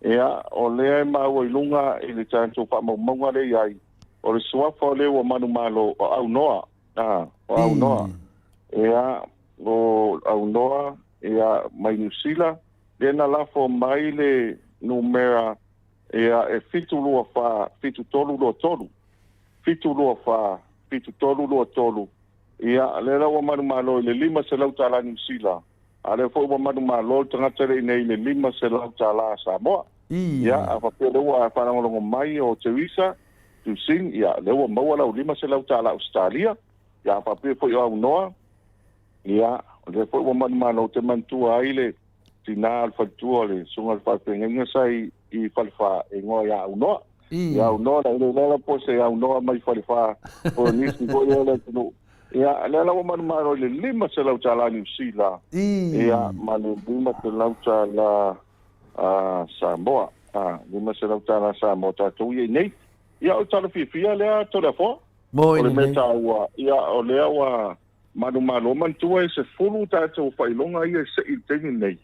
ia o le ma o ilunga i le tātou pa mo le iai o le suafa le o manu malo o au noa ia o au noa ia mai New Zealand le na la fo mai le numera ia e fitu tolu ia le la manu malo le lima se lau tala New Zealand ale fo manu malo tangata le nei le lima se lau tala Samoa ia a fa pele wa fa ngolongo mai o Teresa tu sing ia le wa mau la lima se lau tala Australia ia fa pe fo yo noa ia le fo manu malo te mantua ai le final fa tuole sunga fa penga sai i falfa e ngo ya noa ia noa la po se ya noa mai falfa o nisi go yo le no ia le la manu malo le lima se lau tala New Zealand ia manu lima se lau tala Samoa lima se lau tala Samoa tātou ia nei ia o tala fia lea to le fo o le meta ua ia o lea wa manu malo mantua e se fulu tātou whailonga ia se i temi nei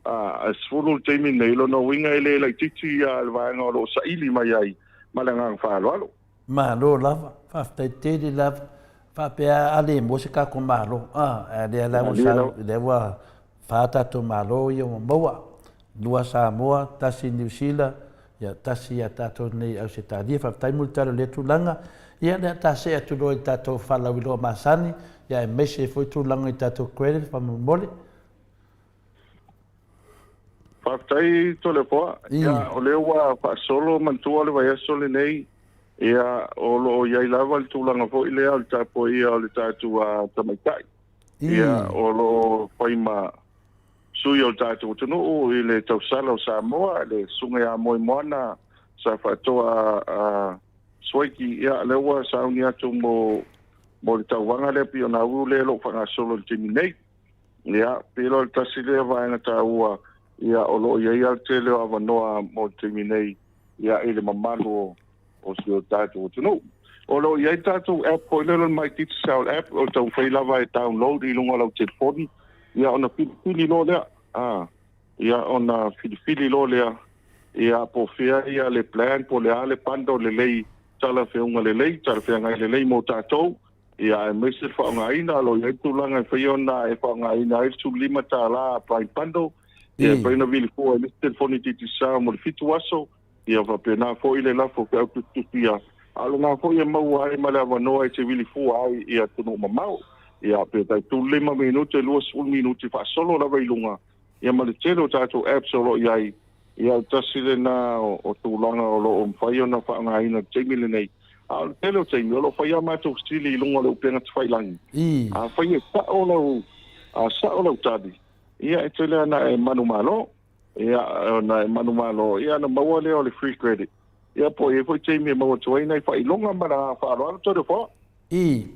a sfulu temi nei lo no winga ele la titi ia le vaenga o lo sa ili mai ai malanga whaaloalo
malo lava whaftaiteri lava Papea ale mo se ka ko malo le la mo sa le wa fata to malo yo moa lua Samoa tasi New Zealand ya tasi ya tato nei au se tadia fa tai multaro le tulanga ia le tasi atu lo tato fala wilo masani ya mese foi tulanga tato credit fa mole
fa tai to le po ya o le wa fa solo mantua le vai solo nei ia o lo ia lava le tulanga fo ile al tapo ia o le tatu a tamaitai ia o lo paima sui o tātou tunu i le tausala o Samoa le sunga ia moana sa whatoa swaiki ia lewa sauni atu mo le tauanga le pi o na ulu le lo whangasolo le timi nei ia pilo le tasi le vaenga ta ua ia o lo ia te leo avanoa mo le timi nei ia i le mamalu o si o tātou tunu o lo ia tātou app ko le mai titi sao app o tau whailava e download i lunga lau telefoni ia ona pili lo lea ia ona fili lo lea ia po fea ia le plan po le ale pando le lei tala feunga le lei tala feunga le lei mo tātou ia e mese whaongaina lo ia tūlanga e whaiona e whaongaina e tu lima tāla pai pando ia e paina vili kua e liste telefoni titi sao mo le fitu aso ia whapena fo i le lafo ke au tututia alo nga fo ia mau ai ma le avanoa e te vili fua ai ia tunu mamau ia pe tai tu lima minute luas 1 minute fa solo la vailunga ia ma le telo tātou app solo iai ia tasile na o tūlanga o lo o mwhaiona whaongaina teimile nei a telo teimile o lo whaia mātou stili i lunga le upenga te whailangi a whaia sa o lau tadi ia e tele ana e manu malo ia na e manu malo ia na maua leo le free credit ia po e foi teimile maua tuaina i whailonga mana whaaloa tore wha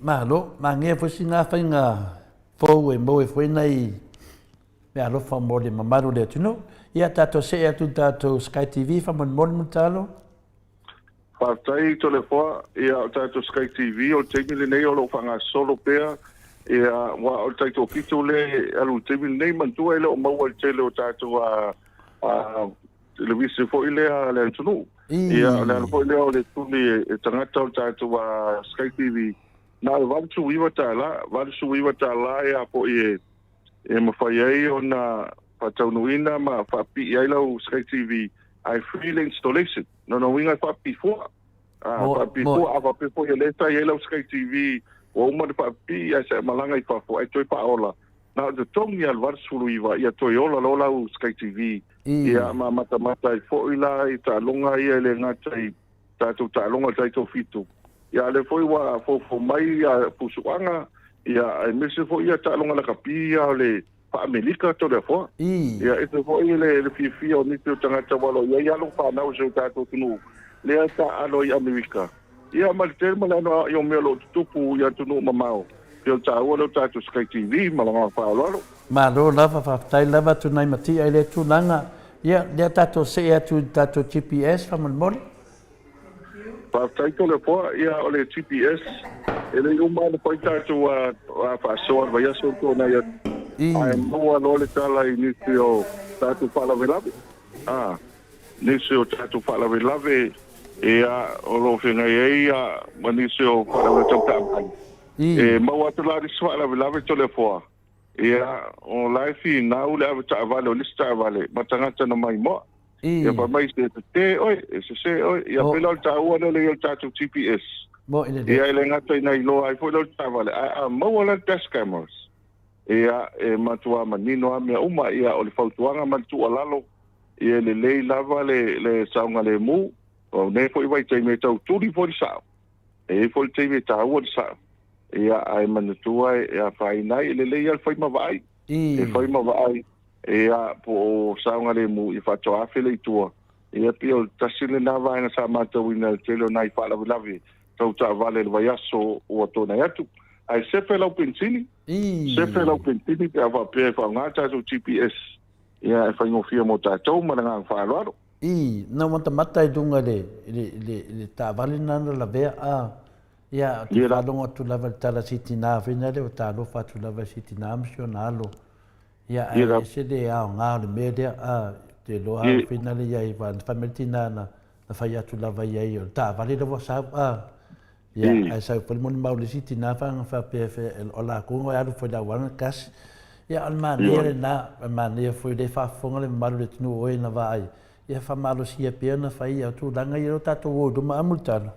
malo ma nge fo singa whainga fo e mo e foi nei me alo fa mo le mamaru le tino ia tato se atu tato Sky TV fa mon mutalo
partai to le fo ia tato Sky TV o teimile nei o lo fanga solo pea ia wa o tato kito le alu teimile nei mantua ele o mau al tele o tato a televisi fo ile a le tunu ia le fo ile o le tuni e tangata o tato a Sky TV na va su iwa tala ia po e mawhai o na pataunuina ma whapi ai lau Sky TV ai free installation no winga whapi fua whapi fua a whapi fua i leta i lau Sky TV o umar whapi ai sa malanga i whafo ai toi paola na de tongi al varsulu iwa ia toi ola lo lau Sky TV ia ma mata i fo ila i ta longa ia le ngatai tatu ta longa tai to fitu ia le foi wa fo mai a pusuanga ia e mese fo ia ta longa la kapia le pa Amerika to le fo ia e fo ile le fifi o ni tu tanga ta walo ia lo pa na o se ta to tunu le ta alo i Amerika ia mal termo la no yo me lo tupu ia tunu mamao yo ta o lo ta to Sky TV malanga pa lo
malo lava fa tai lava tu nai mati ai le tu langa ia le ta to se tu ta to GPS fa mon
pa tai to le fo ia o le GPS ele uma le poita tu a fa so va ya so to na ya ai mo lo le tala inicio tatu fala velave inicio tatu fala velave ia o lo fina ia inicio fala velave e mo atu la fala velave to le fo ia o life na u le ava vale o lista vale matangata na mai mo ia pa mai se oi ia pelo ta u le tatu GPS ia ele ngata ina ilo ai foi lo tavale a mo la test cameras ia e matua manino a me uma ia o le fautuanga matua lalo ia le lei lava le saunga le mu o ne foi vai te me tau turi foi sa e foi te me tau sa ia ai manutua ia fai nai le lei al foi ma vai e foi ma vai ia po saunga le mu i fato a fele tua ia pio tasile na vai na sa matua ina telo nai fala lavi tau ta vale le vaiaso o tona atu ai sefe lau pensini pe ava pe fa ngata so GPS ia e fa ngofia mo ta tau mana nga fa lo
no mata dunga le ta vale na la vea ia tu fa donga tu lava tala siti na fina le ta lo fa tu lava siti na nationalo ia ai se de a nga le media te lo a fina le ia va familia na fa ia tu lava ia ta vale le sa ia ai sa por mon mau siti na fa PFL ola ko ngo ya foi da wan kas ia al manere na manere foi de fa fonga le malu le tnu oi na vai ia fa malo sia pena fa ia tu danga ia ta to wo do ma multano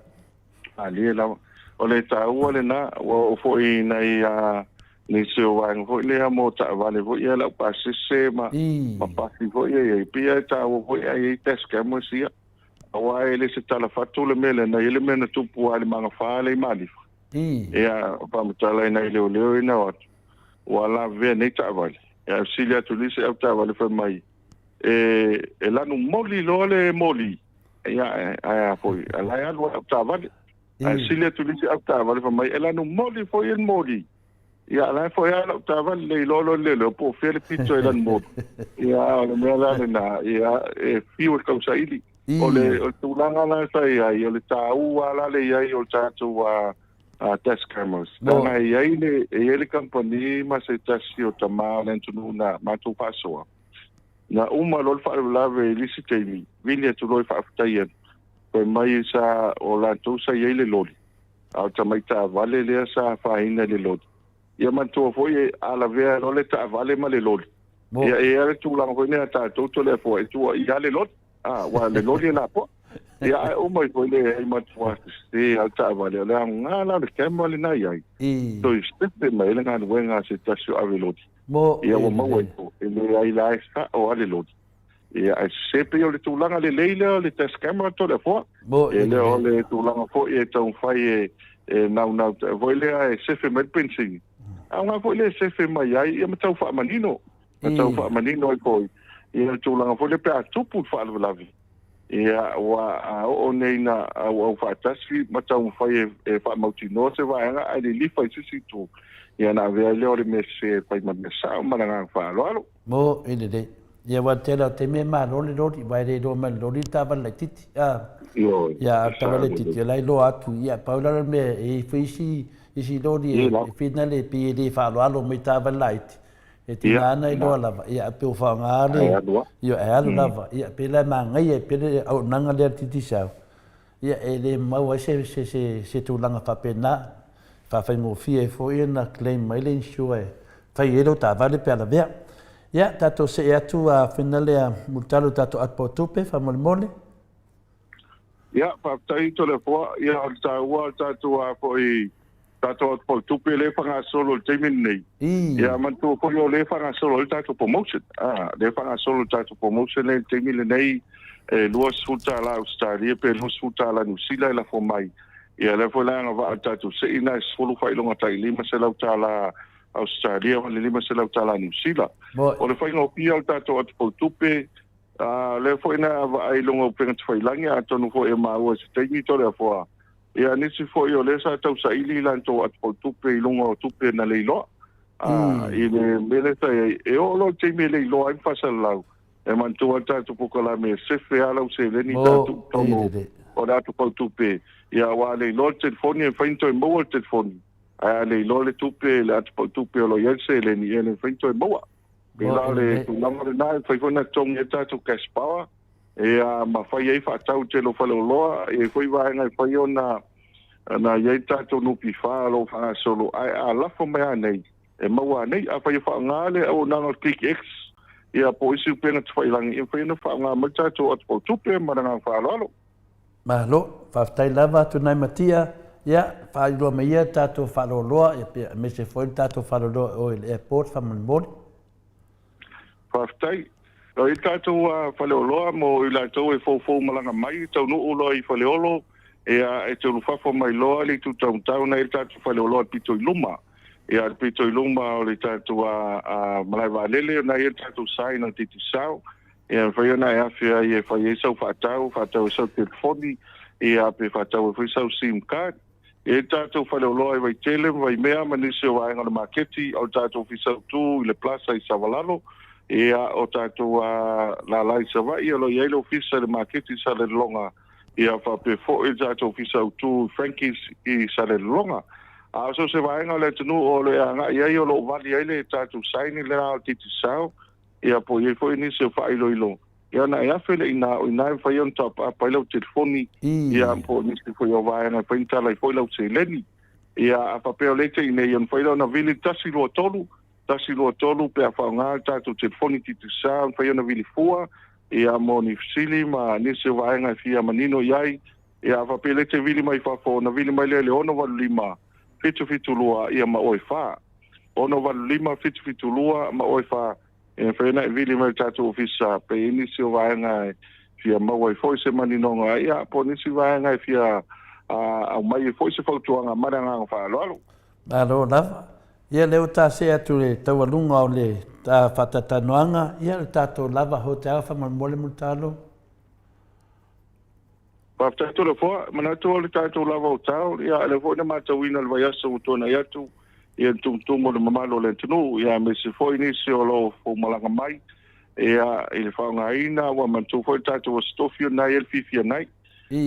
ali la ole ta o le na o foi na ia ni se o wan foi le mo ta vale foi ia la pa se ma pa foi ia pia ta o foi ia test camera sia awa ele se tala fatu le mele na ele mena tupu ale manga fale mali ia pa mutala ina ile ole ina wat wala ve nei ta'avale ya silia tulisi au ta'avale fa mai e lanu moli lole moli ya a foi ala ya lo au ta'avale a silia tulisi au ta'avale fa mai lanu moli foi el moli ya la foi ala au ta'avale le lolo po fele pizzo elan moli ya me la na ya fiu ka usaili ole o tulanga la sai ai ole ta'u ala le ai o ta'tu wa test cameras. Nā ele company ma se tasi o tama lentunu na matu pasoa. Na uma lol whaalave lisi teimi. Vini atu loi whaafutaian. Koe mai sa o lantou sa iele loli. Au tamai ta vale lea sa whaina le loli. Ia mantua foi ala vea lole ta vale ma le loli. Ia ale tūlanga koe nea ta tauto le fo e tua ia le loli. Wa le loli e la po. Ya o mai ko le ai matua se alta vale la ngala le kemo le nai ai to step mai le ngana wenga se tasio avelot ya o mai ko le ai la sta o ale lot ya se pe o le tulanga le leile le test camera to le fo le o le tulanga fo e ton fai na voile ai se fe met pensing a nga voile se fe mai ai e matau fa manino ko e tulanga fo le pe atupu fa la vi ia wa o nei na o fatasi mata un fai e fa mautino se va nga ai li fai si tu ia na ve le ore mese pai ma sa ma nga fa lo
mo ine de ia wa tela te me ma lo le roti vai de do ma lo li ta va le titi ia ta va le titi lai lo atu ia paula me e fisi isi lo di e finale pi de fa lo me ta va light e tina na i loa lava ia pe o whaangare ia e alu lava ia pe la mangai e pe le au nanga lea titi sao ia e le mau se tūlanga whapena whawhai ngō fia e fo ia na claim mai le insua e whai ero tā vale pe ala vea ia tato se e atu a whenale a mutalu tato atpo tupe whamole mole
ia whaptai to le fua ia o tā ua tato a fo i tato po tupe le fanga solo temin nei ya man to ko le fanga solo tato promotion le fanga solo tato promotion le temin nei lo suta la Australia pe lo suta la New Zealand la formai ya le fola nga tato se ina solo fai longa tai lima se la tala Australia o le lima se la tala New Zealand o le fai ngo pia tato po tupe le foi na ai longa pe fai langa to no foi ma o se temin to le fo ia nisi fo yo le sa tau sa ili lan to at tupe ilonga tupe na leilo i le mele sa e o lo te me leilo ai fasal lau e man to ata to pokola me se fe ala se le ni tu tomo o da to tupe ia wa leilo telefoni e fainto e mo telefoni a leilo le tupe le at tupe lo yelse le ni ele fainto e mo bila le tu namo na fai fona tong eta to cash power e a ma fai ai fa tau te lo fa lo loa e foi va nga fai ona na ye tato no pi fa lo fa solo ai a la fo me nei e ma wa nei a fai fa ngale o na no click x e a po isi pena te fai lang e fai no fa nga ma tato at po tupe ma nga fa lo
ma lo fa tai lava tu nai matia ya fa lo me ye tato fa lo loa e me se foi tato fa lo o el airport fa mon
fa tai o i tātou whaleoloa mo i lātou e fōfō malanga mai, tau no ulo i whaleolo, e te urufafo mai loa li tu tau na i tātou whaleoloa pito i luma. E a pito i luma o li tātou malai wālele, na i tātou sai na titi sao, e a whaiona e awhia i e whai e sau whātau e sau telefoni, e a pe whātau e whai sau SIM card, e tātou whaleoloa i vai tele, vai mea manise o aenga na maketi, au tātou whisau tū i le plaza i Savalalo, e o tātou la lai sa vai alo i eilo fisa le maketi sa le longa e a whape fo e tātou fisa utu Frankies i sa le longa a so se vaenga le tunu o le anga i eilo lo vali eile tātou saini le rao titi sao e a po i fo i nisi o whailo ilo e ana e awhele ina o ina e whai on top a pailau telefoni e a po nisi fo i o vaenga whaintala i fo i lau se leni e a whapeo lete i nei on whailau na vili tasi lua tolu tasi loa tolu pe a whaunga tātou telefoni titi saa whai ona vili fua e a moni fisili ma nise vaenga fia manino iai e a whapele te vili mai whafo na vili mai lele ono walu lima fitu lua ia ma oi wha ono walu lima fitu lua ma oi wha e whaena e vili mai tātou ofisa pe nise vaenga fia ma oi foi se maninonga ia po nise vaenga fia au mai foi se whautuanga maranga wha alo
alo lava Ia leo ta se atu le taualunga o le ta whatatanoanga, ia le tātou lava ho te awha mole mutalo.
Tātou le fua, manatu o le tātou lava o tau, ia le fua na matawina le vaiasa o tōna iatu, ia tumtumo le mamalo le tunu, ia me se fua inisi o lo o malanga mai, ia i le whaunga ina, wa mantu fua tātou o stofio nai el fifia nai,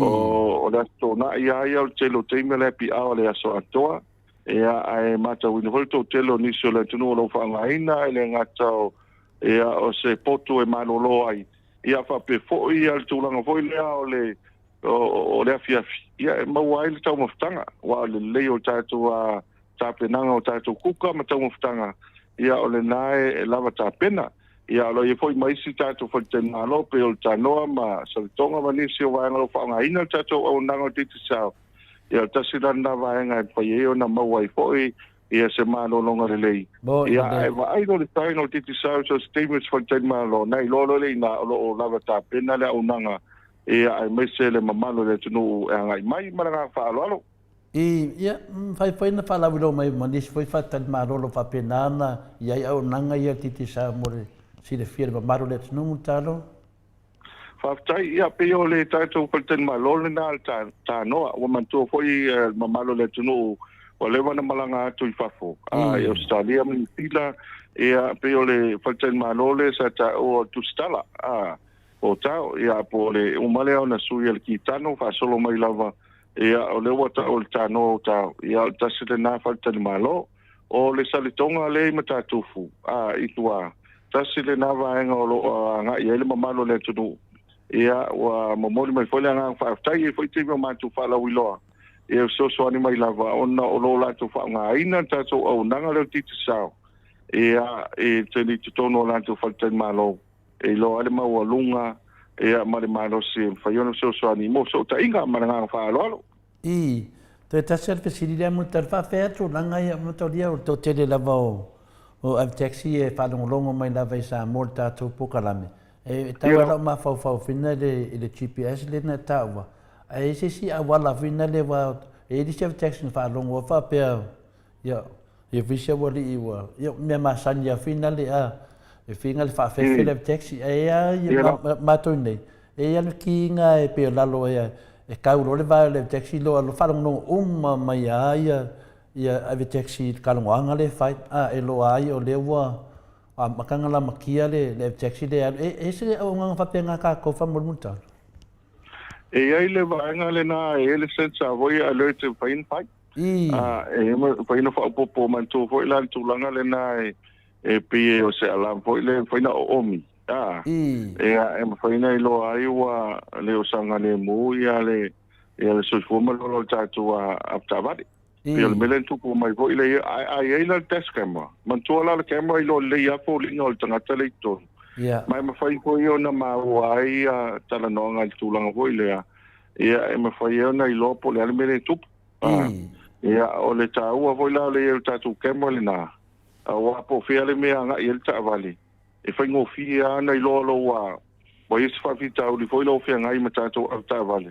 o le tōna ia o telo teime le pi ao le aso atoa, ia ai matawina hoi tō telo nisi o le tunu o lo whaunga ina, ele ngatau, ia o se potu e malolo ai, ia whape fo ia le tūlanga fo lea o le o le afiafi. Ia e maua ele tau maftanga. Wa le leo tātou a tāpenanga o tātou kuka ma tau maftanga. Ia o le nae e lava tāpena. Ia lo e foi maisi tātou whaitena alo pe o le tānoa ma salitonga manisi o vaenga lo whaanga ina tātou au nanga o titi sao. Ia tasirana vaenga e pai eo na maua i foi ia se malo longa le lei. Ia e va aido le taino o titi sao so statements whaitena alo. Nei lolo le ina o lava tāpena le au nanga ia ai mese le mamalo le tunu e ngai mai maranga whaaloalo.
Ia, whai na whalawiro mai manis, whai whatan marolo whapenana, iai au nanga ia titi sa more si le fia le mamalo le tunu mutalo?
Whaftai, ia peo le tātou whalten malolo na tā noa, wa mantua whai mamalo le tunu o lewa na malanga atu i whafo. Ia Australia mani pila, ia peo le whalten malolo sa tā o tustala. O tau, ia po le umale au na sui al ki tano, wha solo mai lava, ia o lewa ta o le tano o tau, ia o tasile na whaltani malo, o le salitonga le ima tātufu, i tua, tasile na vaenga o lo nga ia ele mamalo le tunu, ia wa mamoli mai fole nga whaaftai, e fwoi teimia matu whala wiloa, ia so soani mai lava, ona o lo latu wha nga aina tātou au nanga leo titi sao, ia e teni tutono latu whaltani malo, e lo ale maua lunga e mare malo se faiona so soani mo so ta inga maranga fa alo
te tasel fesili mo tar fa fetu langa ia mo toria o to tele lava o av taxi e fa longo mai lava sa molta to pokalame e tawa ma fa fina le GPS le na tawa e se awala fina le wa e di chef taxi fa longo fa pe ia e visia wali iwa ia me ma sanya fina le e finga le whaafefe le taxi e mātou nei e anu ki inga e peo lalo e kauro le vai le taxi lo alo whalongo uma mai ia ave taxi kalongoanga le whai e lo ai o lewa makanga la makia le taxi le e se au nganga whapenga ka kofa mulmuta
e ai le vaenga le na e le sensa voi alert whain whai e whaina whaupopo mantu voi lan tūlanga le na e pie o se alam foi le foi na omi e foi na lo ai wa le o sanga le mu ia le so forma lo tatu a aptavadi e le melen tu ko mai foi le ai la test camera man to la camera lo le ia fo le no tanga tele to mai ma foi ko yo na ma ai tala no ngal tu langa foi le ia e ma foi yo na lo po le melen tu ia o le tau foi la le tatu camera le na wa po fiale me anga il ta vale e fa ngo fia na lo wa bo is fa vita o li foi lo fia ngai mata to ta vale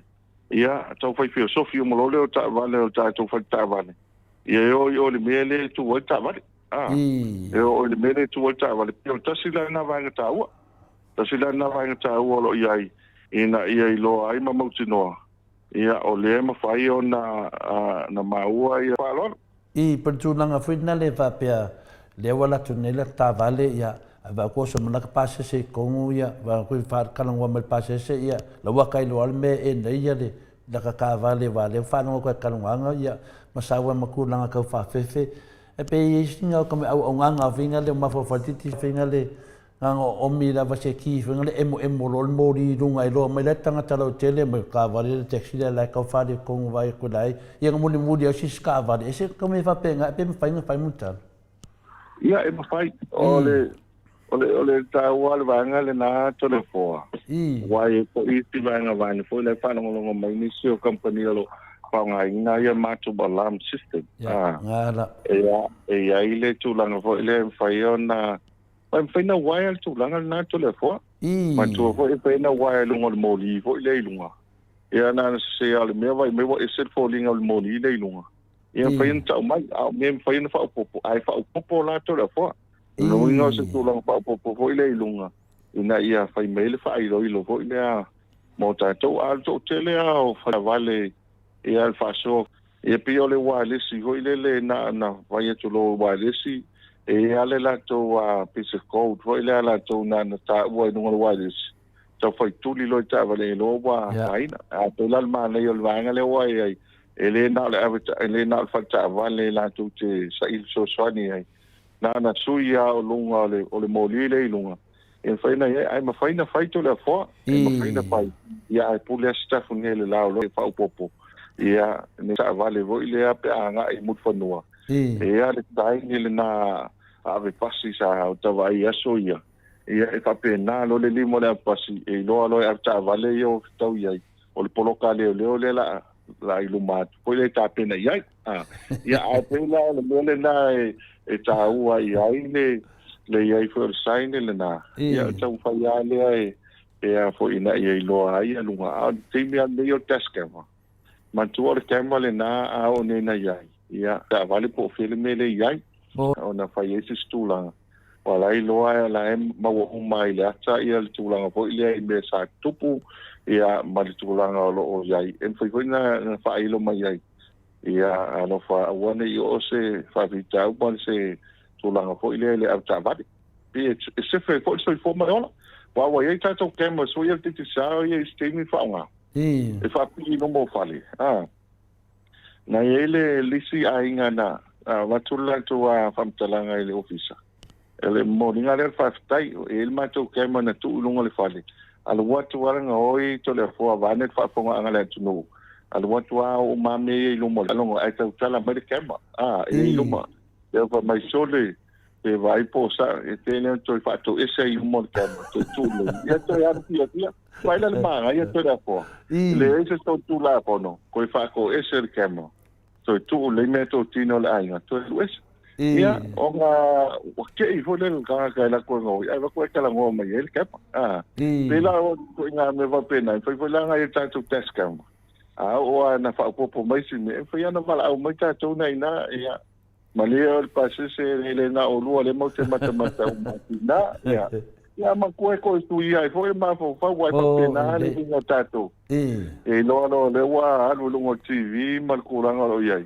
ia to fa fio sofio mo lo ta vale o ta to fa ta vale ia yo le mele tu o ta vale yo le mele tu o ta vale pero ta sila na va ta wa ta sila na va ta wa lo ia ina ia lo ai ma mo tino ia o le ma fa io na maua ia fa lo
per tu langa fitna le va pe le wala tunela ta vale ia va ko so mona ka pase se kongu ia va ko fa kalang wa mal pase se ia la wa kai lo alme e nei ia le da ka vale fa no ko kalang wa ia masawa makulanga ka fa fefe e pe isinga ko au nganga vinga le ma fo fatiti vinga le nganga o mi la va se ki vinga le emo lo mori runga i lo mai le tanga talo tele me ka vale le taxi la ka fa de kongu vai ko dai ia mo ni mudi o si ska vale se ko me fa penga pe fa mutal
ia e mawhai ole ta wale vanga le na tole foa wai ko iti vanga vani foi le whanongo mai nisi o company alo whanga ina ia matu alarm system e ai le tūlanga foi le mwhai o na mwhai na wai al tūlanga na tole foa matu foi mwhai na wai alunga le moli foi le ilunga ia na se ale mea vai mewa e set fo linga le moli le ilunga ia fain tau mai au me fain fa popo ai fa popo la to la fo no ingo se tulang fa popo fo ile ilunga ina ia fai mele fa ilo fo ile mo ta to al to tele au fa vale e al fa so e pio le wale si ho ile na vai to lo wale si e ale la to piece of code fo ile la to na ta wo no wale so foi tuli lo ta vale lo wa aina a to la ma le yo vanga le wa ele na le fa vale la tu te sa il so swani ai na suia o lunga o le moli le lunga e faina ai ma faina faito le fo ma faina pai ia ai pule staff ngele la lo fa popo ia ne sa vale vo ile a pe anga e mut fanua e ia le dai ni na ave passi sa o tava ia soia ia e fa pe na lo le limo le passi e lo a ta vale yo tau ia o le poloka le la ilumat po le ta pena ia ia a pena le na e ta ua ia le ia for sign le na ia tau fa ia le e a fo ina ia lo ai lunga a timia le yo taskema man tu or kema le na a o ne na ia ta vale po filme le ia o na fa ese stula wala i loa la em ma wo mai le ata ia le tulanga po ile me sa tupu ia ma le tulanga lo o ia en foi na fa ilo mai ia ano fa wane yo se fa vita bon se tulanga po ile le ata vale pe se foi so fo mai ona wa ia ta to kema so ia te sa ia stemi fa nga e fa pi no mo fale na ele lisi ainga na watula to famtalanga ile ofisa ele moringa le fastai el mato kema na tu lunga le fale al watu waranga oi to le fo vanet fa fonga ngala tunu al watu o mame lumo longo ai ta tala mai kema e luma le fa mai sole e vai posa e tele to fa to ese lumo kema to tu lo ya to ya tia vai la manga ya to da fo le ese to tu la pono ko fa ko ese kema to tu le meto tino la ainga to es ia o nga ke I fole ka la ko ngo ai va ko ka la ngo mai el kapa pela o nga me va pena foi la nga i ta tu test kam o na fa po mai si me foi na vala o mai ta tu na ina ia malio el pase se le na o lu le mo te mata o na ia ma ko tu ia foi ma fo fa wa pena le nga ta tu e lo le wa lu ngo TV mal ku la ngo ia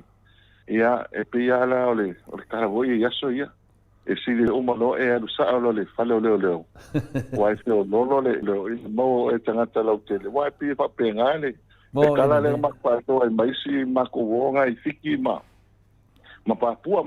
ia e pia la ole kara voi ia so ia e si le o malo e alu sa ole fale ole wai se o lo le mo e tanga tala tele wai pia pa pengale e kala le ma pa to ai mai si ma ko wonga I fiki ma pa pua